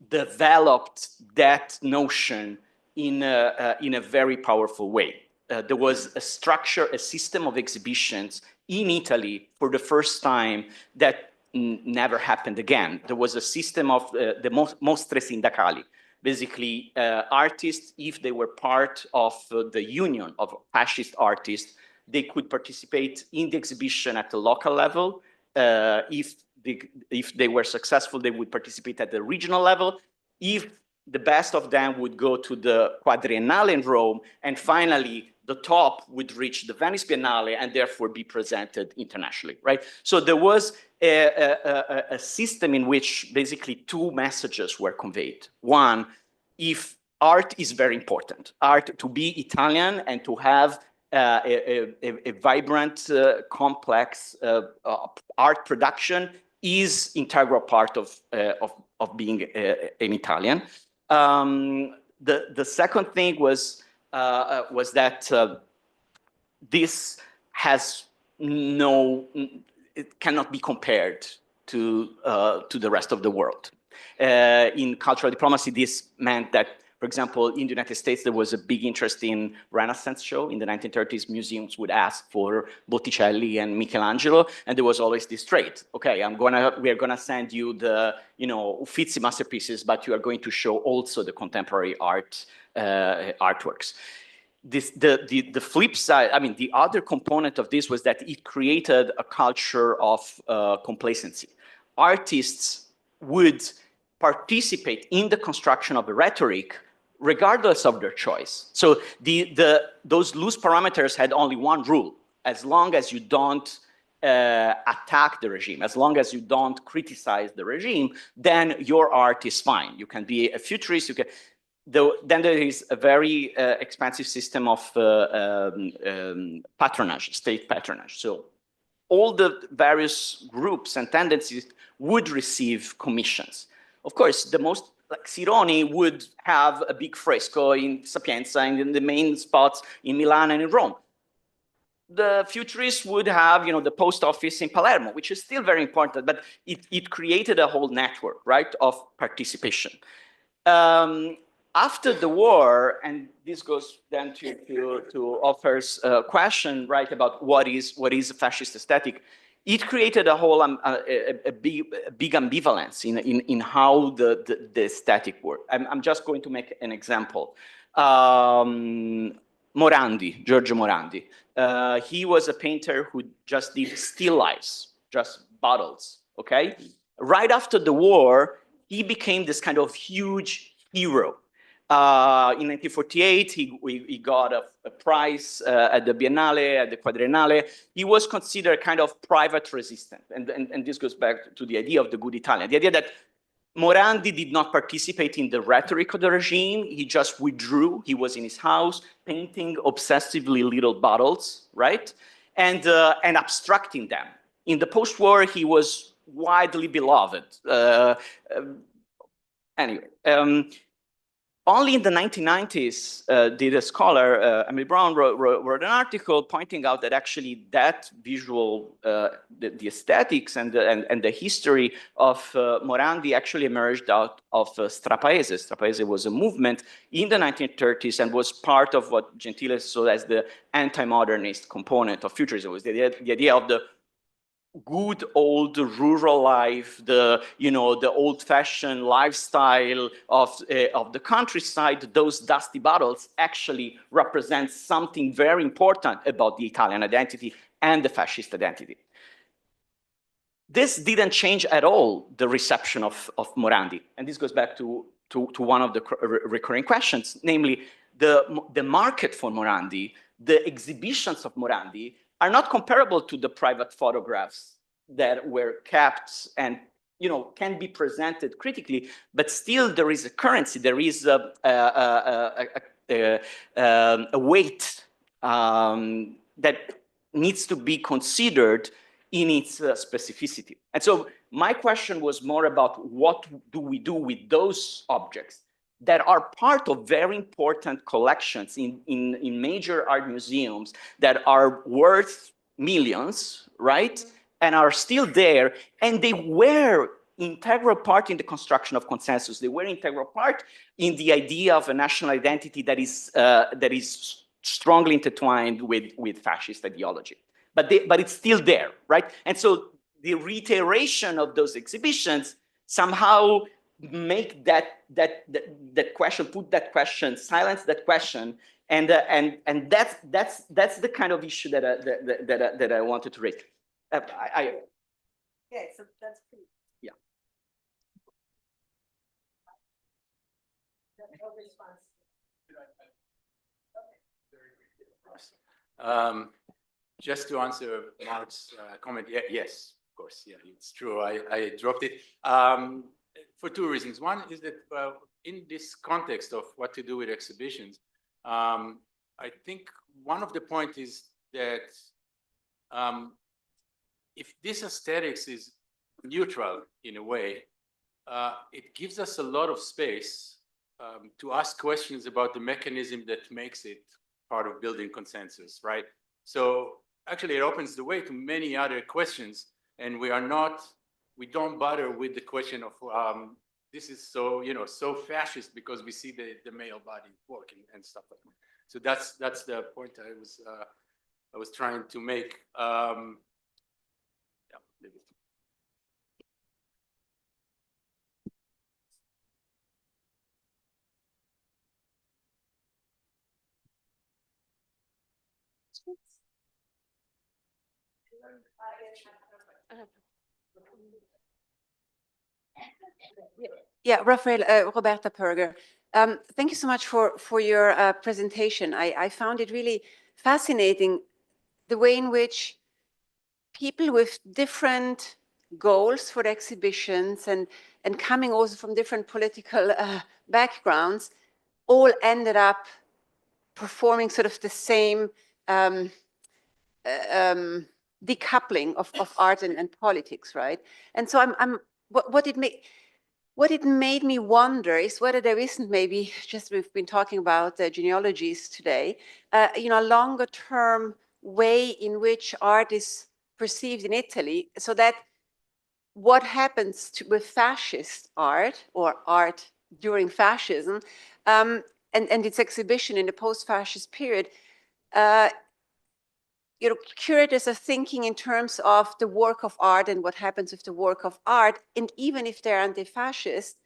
developed that notion in a very powerful way. There was a structure, a system of exhibitions in Italy for the first time that never happened again. There was a system of the mostre sindacali. Basically, artists, if they were part of the union of fascist artists, they could participate in the exhibition at the local level. If they were successful, they would participate at the regional level. If the best of them would go to the Quadriennale in Rome, and finally, the top would reach the Venice Biennale and therefore be presented internationally, right? So there was a system in which basically two messages were conveyed. One, if art is very important, art to be Italian and to have a vibrant, complex art production is integral part of being an Italian. The second thing was that this has it cannot be compared to the rest of the world. In cultural diplomacy, this meant that, for example, in the United States, there was a big interest in Renaissance show. In the 1930s, museums would ask for Botticelli and Michelangelo, and there was always this trade. Okay, we are gonna send you the, Uffizi masterpieces, but you are going to show also the contemporary art artworks. The flip side, I mean, the other component of this was that it created a culture of complacency. Artists would participate in the construction of the rhetoric regardless of their choice. So those loose parameters had only one rule: as long as you don't attack the regime, as long as you don't criticize the regime, then your art is fine. You can be a futurist, you can. Then there is a very expansive system of patronage, state patronage. So all the various groups and tendencies would receive commissions. Of course, the most, like Sironi would have a big fresco in Sapienza and in the main spots in Milan and in Rome. The futurists would have, the post office in Palermo, which is still very important, but it created a whole network, right, of participation. After the war, and this goes then to Ofer's question, right, about what is a fascist aesthetic, it created a whole a big ambivalence in how the aesthetic worked. I'm just going to make an example. Morandi, Giorgio Morandi. He was a painter who just did still lifes, just bottles, okay? Right after the war, he became this kind of huge hero. In 1948, he got a prize at the Biennale, at the Quadriennale. He was considered kind of private resistant. And this goes back to the idea of the good Italian, the idea that Morandi did not participate in the rhetoric of the regime. He just withdrew. He was in his house painting obsessively little bottles, right? And abstracting them. In the post-war, he was widely beloved. Anyway. Only in the 1990s did a scholar, Emily Brown, wrote an article pointing out that actually that visual, the aesthetics and the history of Morandi actually emerged out of Strapaese. Strapaese was a movement in the 1930s and was part of what Gentile saw as the anti-modernist component of futurism. It was the idea of the good old rural life, the old-fashioned lifestyle of the countryside. Those dusty bottles actually represent something very important about the Italian identity and the fascist identity. This didn't change at all the reception of Morandi, and this goes back to one of the recurring questions, namely the market for Morandi, the exhibitions of Morandi are not comparable to the private photographs that were kept and can be presented critically, but still there is a currency, there is a weight that needs to be considered in its specificity. And so my question was more about what do we do with those objects that are part of very important collections in major art museums that are worth millions, right? And are still there, and they were integral part in the construction of consensus. They were integral part in the idea of a national identity that is strongly intertwined with fascist ideology. but it's still there, right? And so the reiteration of those exhibitions somehow make that question, put that question, silence that question, and that's the kind of issue that I wanted to raise. Okay, so that's pretty. Yeah. No response. Just to answer Mark's comment, yes, of course, yeah, it's true. I dropped it for two reasons. One is that in this context of what to do with exhibitions, I think one of the points is that if this aesthetics is neutral in a way, it gives us a lot of space to ask questions about the mechanism that makes it part of building consensus, right? So actually it opens the way to many other questions, and we don't bother with the question of this is so, so fascist because we see the male body working and stuff like that. So that's the point I was trying to make. Yeah, Raphael, Roberta Perger. Thank you so much for your presentation. I found it really fascinating, the way in which people with different goals for exhibitions and coming also from different political backgrounds all ended up performing sort of the same decoupling of art and politics, right? And so what it made me wonder is whether there isn't maybe, just we've been talking about genealogies today, a longer term way in which art is perceived in Italy, so that what happens with fascist art or art during fascism and its exhibition in the post-fascist period, curators are thinking in terms of the work of art and what happens with the work of art, and even if they're anti-fascist,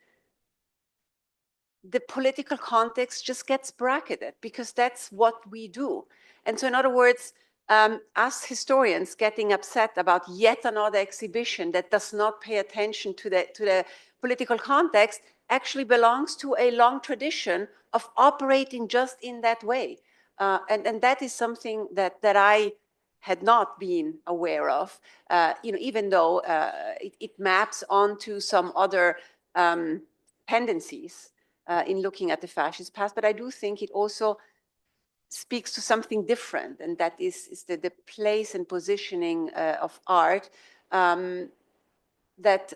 the political context just gets bracketed because that's what we do. And so in other words, us historians getting upset about yet another exhibition that does not pay attention to the political context actually belongs to a long tradition of operating just in that way. And that is something that I had not been aware of, even though it maps onto some other tendencies in looking at the fascist past. But I do think it also speaks to something different, and that is the place and positioning of art that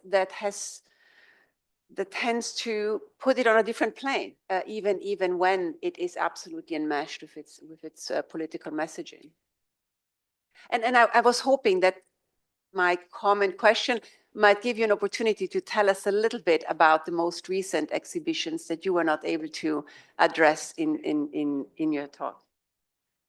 tends to put it on a different plane, even when it is absolutely enmeshed with its political messaging. And I was hoping that my question might give you an opportunity to tell us a little bit about the most recent exhibitions that you were not able to address in your talk.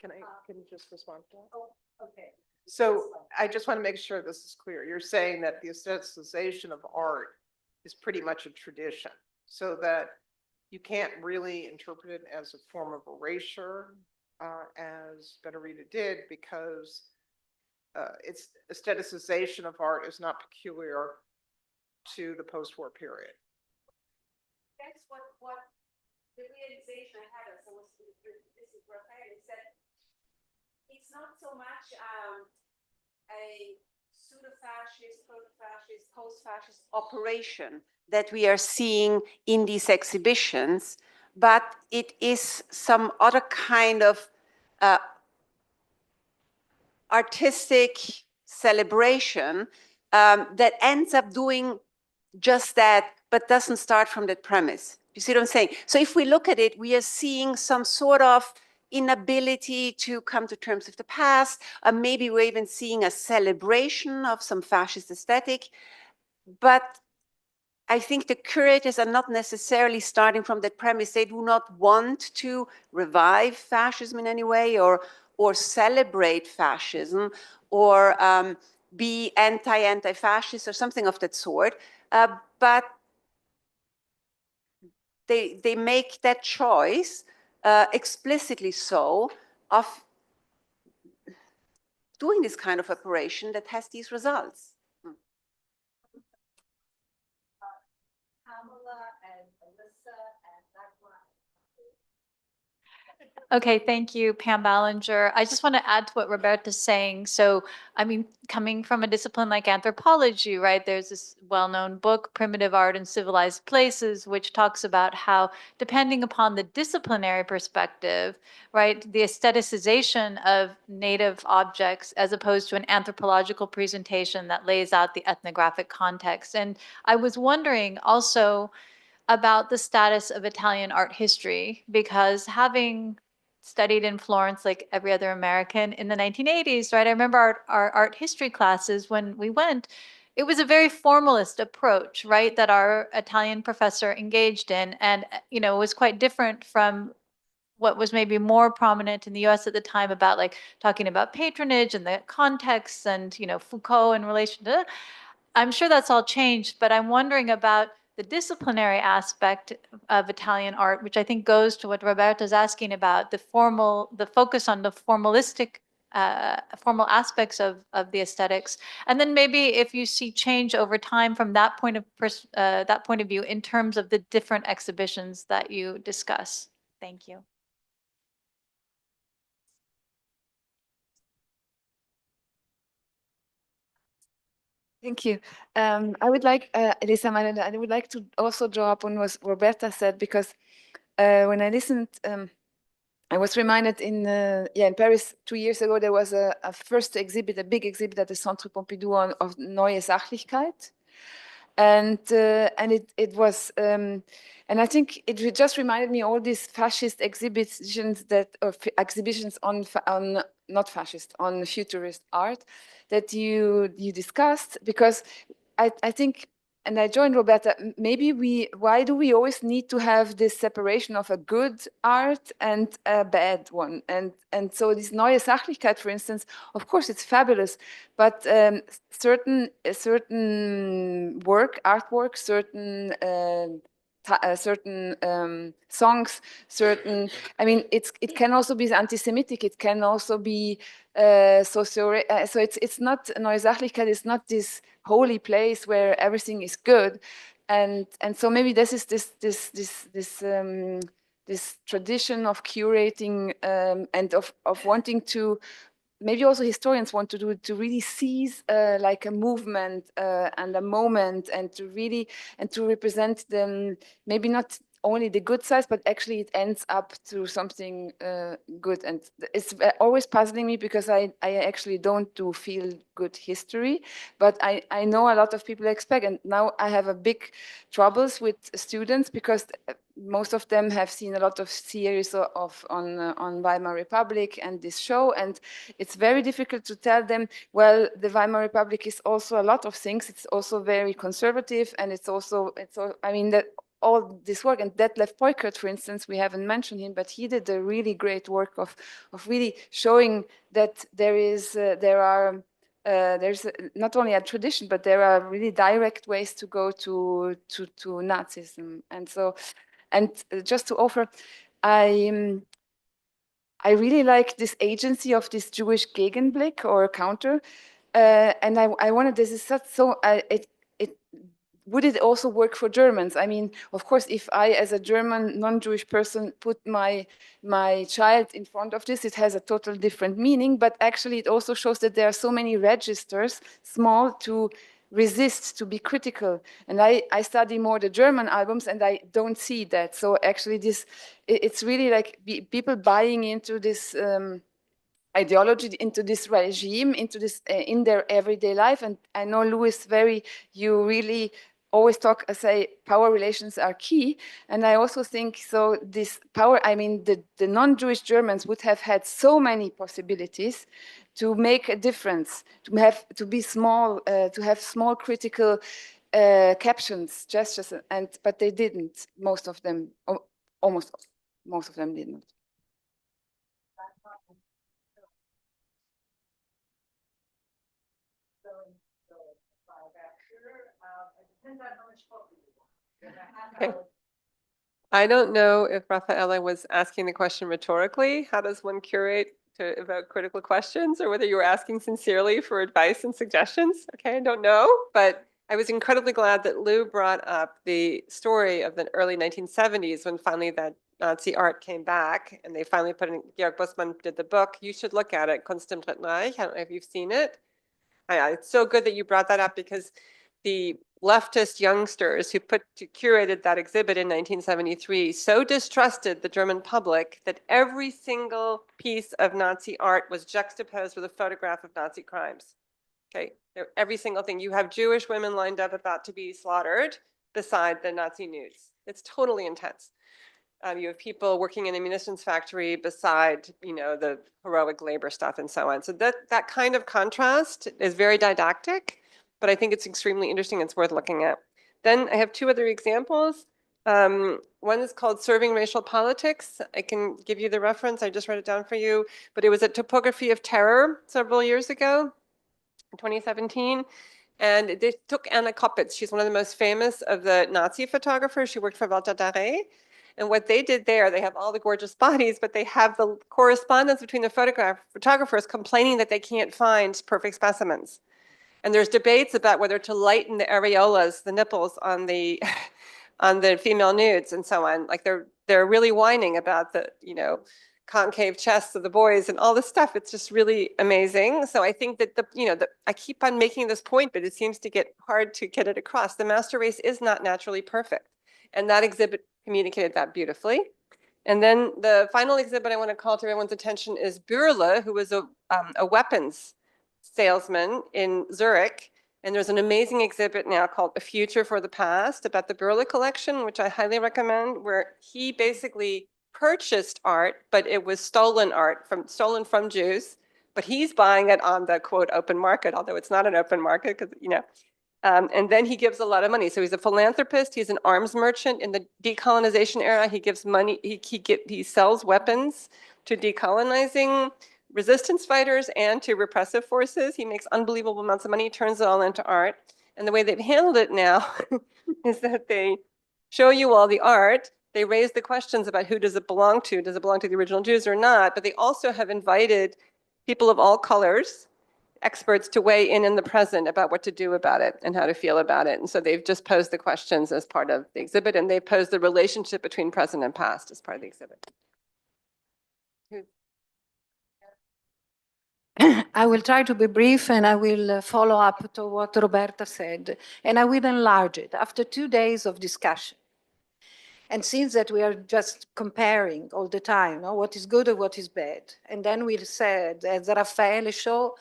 Can you just respond to that? Oh, okay. So I just want to make sure this is clear. You're saying that the aestheticization of art is pretty much a tradition, so that you can't really interpret it as a form of erasure, as Benarita did, because its aestheticization of art is not peculiar to the post-war period. That's what the realization I had as I was this is Raphael said. It's not so much a pseudo-fascist, proto-fascist, post-fascist operation that we are seeing in these exhibitions, but it is some other kind of artistic celebration that ends up doing just that, but doesn't start from that premise. You see what I'm saying? So if we look at it, we are seeing some sort of inability to come to terms with the past, or maybe we're even seeing a celebration of some fascist aesthetic. But I think the curators are not necessarily starting from that premise. They do not want to revive fascism in any way or or celebrate fascism or be anti-fascist or something of that sort. But they make that choice explicitly so of doing this kind of operation that has these results. Okay, thank you, Pam Ballinger. I just want to add to what Roberta's saying. So, I mean, coming from a discipline like anthropology, right, there's this well-known book, Primitive Art in Civilized Places, which talks about how, depending upon the disciplinary perspective, right, the aestheticization of native objects as opposed to an anthropological presentation that lays out the ethnographic context. And I was wondering also about the status of Italian art history, because having studied in Florence like every other American in the 1980s, right? I remember our art history classes when we went, it was a very formalist approach, right? That our Italian professor engaged in, and, you know, was quite different from what was maybe more prominent in the US at the time about like talking about patronage and the context and, you know, Foucault in relation to, I'm sure that's all changed, but I'm wondering about the disciplinary aspect of Italian art, which I think goes to what Roberta's asking about, the focus on the formalistic, formal aspects of the aesthetics. And then maybe if you see change over time from that point of view in terms of the different exhibitions that you discuss. Thank you. Thank you. I would like, Elisa Marella, I would like to also draw up on what Roberta said, because when I listened, I was reminded in Paris 2 years ago, there was a first exhibit, a big exhibit at the Centre Pompidou of Neue Sachlichkeit. And it was, and I think it just reminded me all these fascist exhibitions on not fascist, on futurist art that you discussed, because I think, and I joined Roberta, maybe why do we always need to have this separation of a good art and a bad one? And so this Neue Sachlichkeit, for instance, of course it's fabulous, but certain artwork, certain songs, I mean, it can also be anti-Semitic, it can also be so it's not, Neue Sachlichkeit is not this holy place where everything is good, and so maybe this is this tradition of curating and of wanting to, maybe also historians want to do, to really seize like a movement and a moment, and to represent them, maybe not only the good sides, but actually it ends up to something good. And it's always puzzling me, because I actually don't do feel good history, but I know a lot of people expect, and now I have a big troubles with students, because most of them have seen a lot of series on Weimar Republic and this show, and it's very difficult to tell them, well, the Weimar Republic is also a lot of things. It's also very conservative, and it's all, I mean, that all this work, and Detlef Peukert, for instance, we haven't mentioned him, but he did a really great work of really showing that there's not only a tradition, but there are really direct ways to go to Nazism. And so, and just to offer, I really like this agency of this Jewish Gegenblick or counter, and I wanted, this is such, so would it also work for Germans? I mean, of course, if I, as a German non-Jewish person, put my child in front of this, it has a total different meaning. But actually, it also shows that there are so many registers, small, to resist, to be critical. And I study more the German albums, and I don't see that. So actually, it's really like people buying into this ideology, into this regime, into this in their everyday life. And I know, Louis, you really always say power relations are key. And I also think, so this power, I mean, the non-Jewish Germans would have had so many possibilities to make a difference, to be small, to have small critical captions, gestures, but they didn't. Most of them, almost most of them didn't. Okay. I don't know if Raffaella was asking the question rhetorically, how does one curate to evoke critical questions, or whether you were asking sincerely for advice and suggestions. Okay, I don't know, but I was incredibly glad that Lou brought up the story of the early 1970s when finally that Nazi art came back and they finally put in, Georg Bussmann did the book. You should look at it, Kunst im Dritten Reich. I don't know if you've seen it. It's so good that you brought that up, because the leftist youngsters who curated that exhibit in 1973 so distrusted the German public that every single piece of Nazi art was juxtaposed with a photograph of Nazi crimes. Okay, every single thing. You have Jewish women lined up about to be slaughtered beside the Nazi nudes. It's totally intense. You have people working in a munitions factory beside, you know, the heroic labor stuff and so on. So that kind of contrast is very didactic, but I think it's extremely interesting. It's worth looking at. Then I have two other examples. One is called Serving Racial Politics. I can give you the reference. I just wrote it down for you. But it was a topography of terror several years ago, in 2017. And they took Anna Koppitz. She's one of the most famous of the Nazi photographers. She worked for Walter Darré. And what they did there, they have all the gorgeous bodies, but they have the correspondence between the photographers complaining that they can't find perfect specimens. And there's debates about whether to lighten the areolas, the nipples on the on the female nudes and so on. Like they're really whining about the, you know, concave chests of the boys and all this stuff. It's just really amazing. So I think that I keep on making this point, but it seems to get hard to get it across. The master race is not naturally perfect. And that exhibit communicated that beautifully. And then the final exhibit I want to call to everyone's attention is Bürle, who was a weapons salesman in Zurich. And there's an amazing exhibit now called A Future for the Past about the Bürle collection, which I highly recommend, where he basically purchased art, but it was stolen from Jews. But he's buying it on the quote open market, although it's not an open market because, you know, and then he gives a lot of money. So he's a philanthropist. He's an arms merchant in the decolonization era. He gives money. He sells weapons to decolonizing resistance fighters and to repressive forces. He makes unbelievable amounts of money. He turns it all into art. And the way they've handled it now is that they show you all the art. They raise the questions about who does it belong to? Does it belong to the original Jews or not? But they also have invited people of all colors, experts, to weigh in the present about what to do about it and how to feel about it. And so they've just posed the questions as part of the exhibit, and they've posed the relationship between present and past as part of the exhibit. I will try to be brief, and I will follow up to what Roberta said, and I will enlarge it. After 2 days of discussion, and since that we are just comparing all the time, what is good and what is bad, and then we said, as Raffaele showed,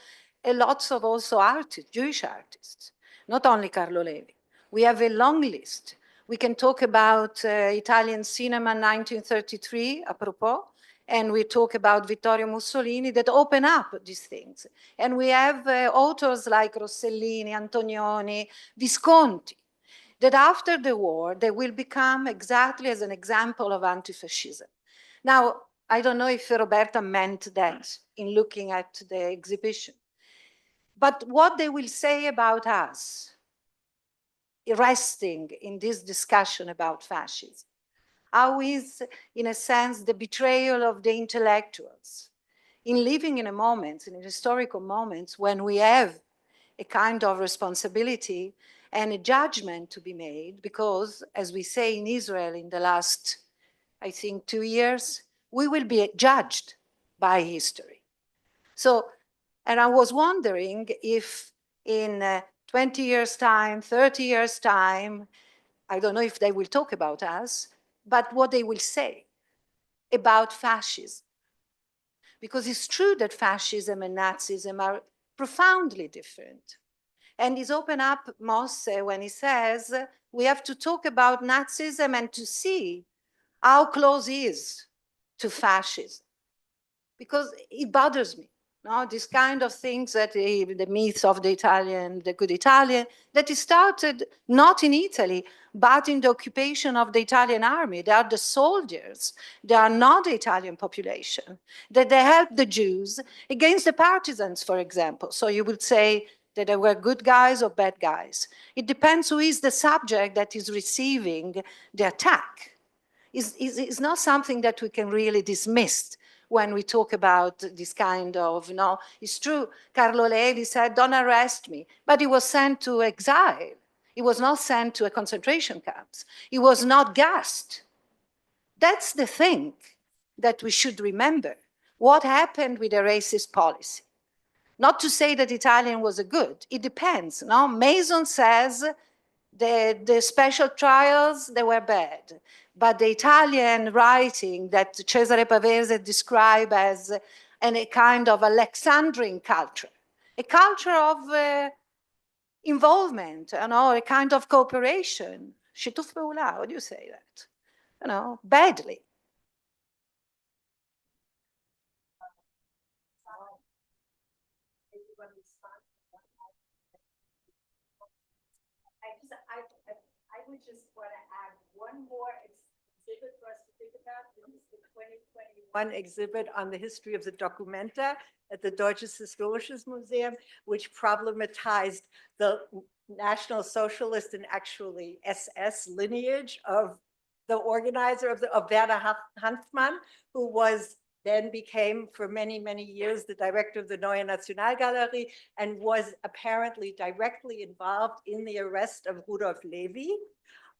lots of also artists, Jewish artists, not only Carlo Levi. We have a long list. We can talk about Italian cinema 1933, apropos, and we talk about Vittorio Mussolini that open up these things. And we have authors like Rossellini, Antonioni, Visconti, that after the war, they will become exactly as an example of anti-fascism. Now, I don't know if Roberta meant that in looking at the exhibition, but what they will say about us, resting in this discussion about fascism, how is, in a sense, the betrayal of the intellectuals in living in a moment, in historical moments when we have a kind of responsibility and a judgment to be made, because, as we say in Israel in the last, I think, 2 years, we will be judged by history. So, and I was wondering if in 20 years' time, 30 years' time, I don't know if they will talk about us, but what they will say about fascism. Because it's true that fascism and Nazism are profoundly different. And he's opened up Mosse when he says, we have to talk about Nazism and to see how close he is to fascism. Because it bothers me. No, this kind of things that the myth of the Italian, the good Italian, that it started not in Italy, but in the occupation of the Italian army. They are the soldiers. They are not the Italian population. That they helped the Jews against the partisans, for example. So you would say that there were good guys or bad guys. It depends who is the subject that is receiving the attack. It's not something that we can really dismiss when we talk about this kind of, no, it's true, Carlo Levi said, don't arrest me, but he was sent to exile. He was not sent to a concentration camps. He was not gassed. That's the thing that we should remember. What happened with the racist policy? Not to say that Italian was a good, it depends. No? Mason says the special trials, they were bad. But the Italian writing that Cesare Pavese described as a kind of Alexandrine culture, a culture of involvement, you know, a kind of cooperation. Shituf Beula, how do you say that? You know, badly. I would just want to add one more exhibit for us to think about. This is the 2021 exhibit on the history of the Documenta at the Deutsches Historisches Museum, which problematized the National Socialist and actually SS lineage of the organizer of Werner Hanfmann, who was then became for many, many years the director of the Neue Nationalgalerie and was apparently directly involved in the arrest of Rudolf Levi.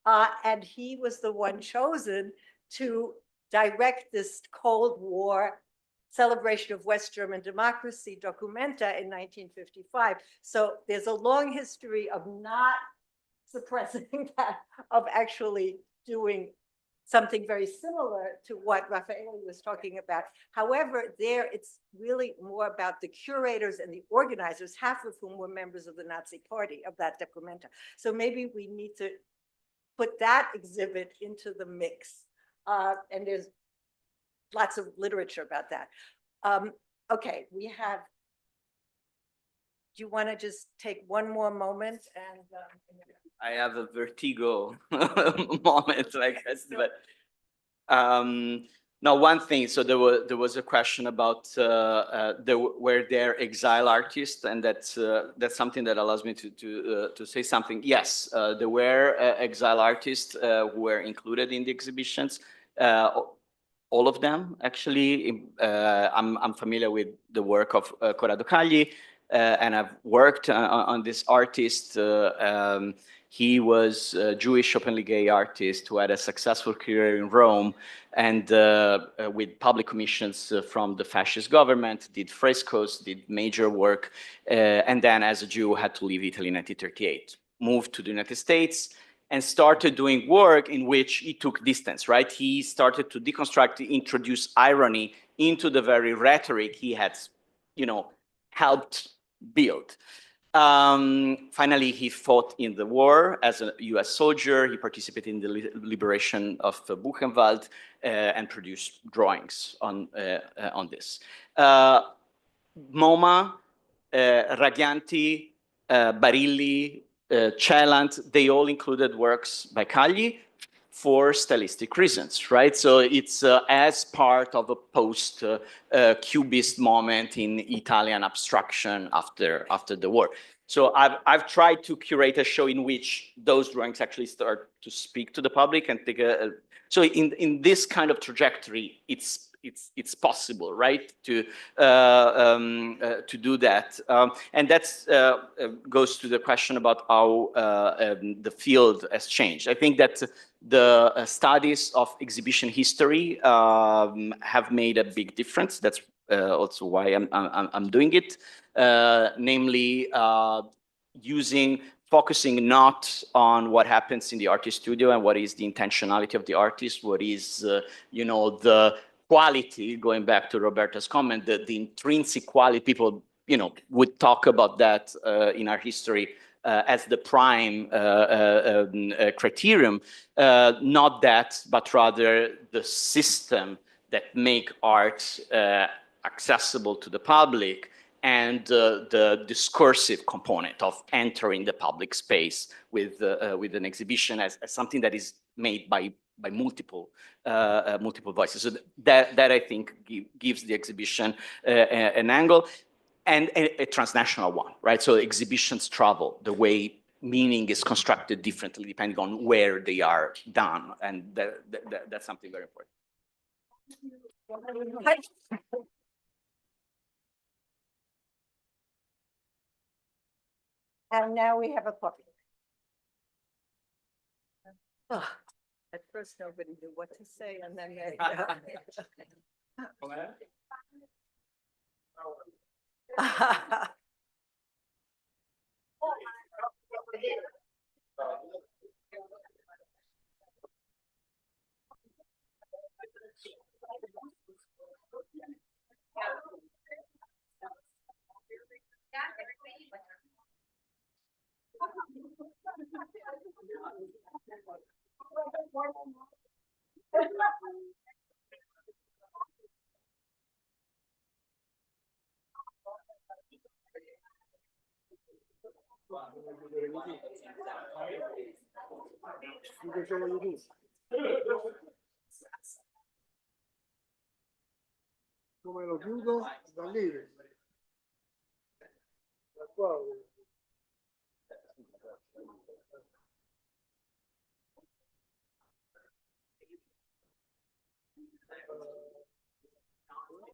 And he was the one chosen to direct this Cold War celebration of West German democracy, Documenta, in 1955. So there's a long history of not suppressing that, of actually doing something very similar to what Raffaele was talking about. However, there it's really more about the curators and the organizers, half of whom were members of the Nazi Party, of that Documenta. So maybe we need to put that exhibit into the mix. And there's lots of literature about that. Okay, we have, do you want to just take one more moment? And I have a vertigo moment, I guess, but no, one thing. So there was a question about were there exile artists, and that's something that allows me to say something. Yes, there were exile artists who were included in the exhibitions. All of them, actually. I'm familiar with the work of Corrado Cagli, and I've worked on this artist. He was a Jewish openly gay artist who had a successful career in Rome, and with public commissions from the fascist government, did frescoes, did major work, and then as a Jew had to leave Italy in 1938, moved to the United States, and started doing work in which he took distance, right? He started to deconstruct, introduce irony into the very rhetoric he had, helped build. Finally, he fought in the war as a US soldier. He participated in the liberation of Buchenwald and produced drawings on this. MoMA, Radianti, Barilli, Celant, they all included works by Cagli for stylistic reasons, right? So it's as part of a post-Cubist moment in Italian abstraction after the war. So I've tried to curate a show in which those drawings actually start to speak to the public and take so in this kind of trajectory, it's possible, right, to do that, and that goes to the question about how the field has changed. I think that the studies of exhibition history have made a big difference. That's also why I'm doing it, namely focusing not on what happens in the artist studio and what is the intentionality of the artist, what is the quality, going back to Roberta's comment, the intrinsic quality. People, would talk about that in our history as the prime criterion. Not that, but rather the system that make art accessible to the public, and the discursive component of entering the public space with an exhibition as something that is made by multiple voices. So that I think gives the exhibition an angle. and a transnational one, right? So exhibitions travel, the way meaning is constructed differently depending on where they are done, and that's something very important. And now we have a puppy. Oh, at first, nobody knew what to say, and then they. Come lo chiudo? Da lì.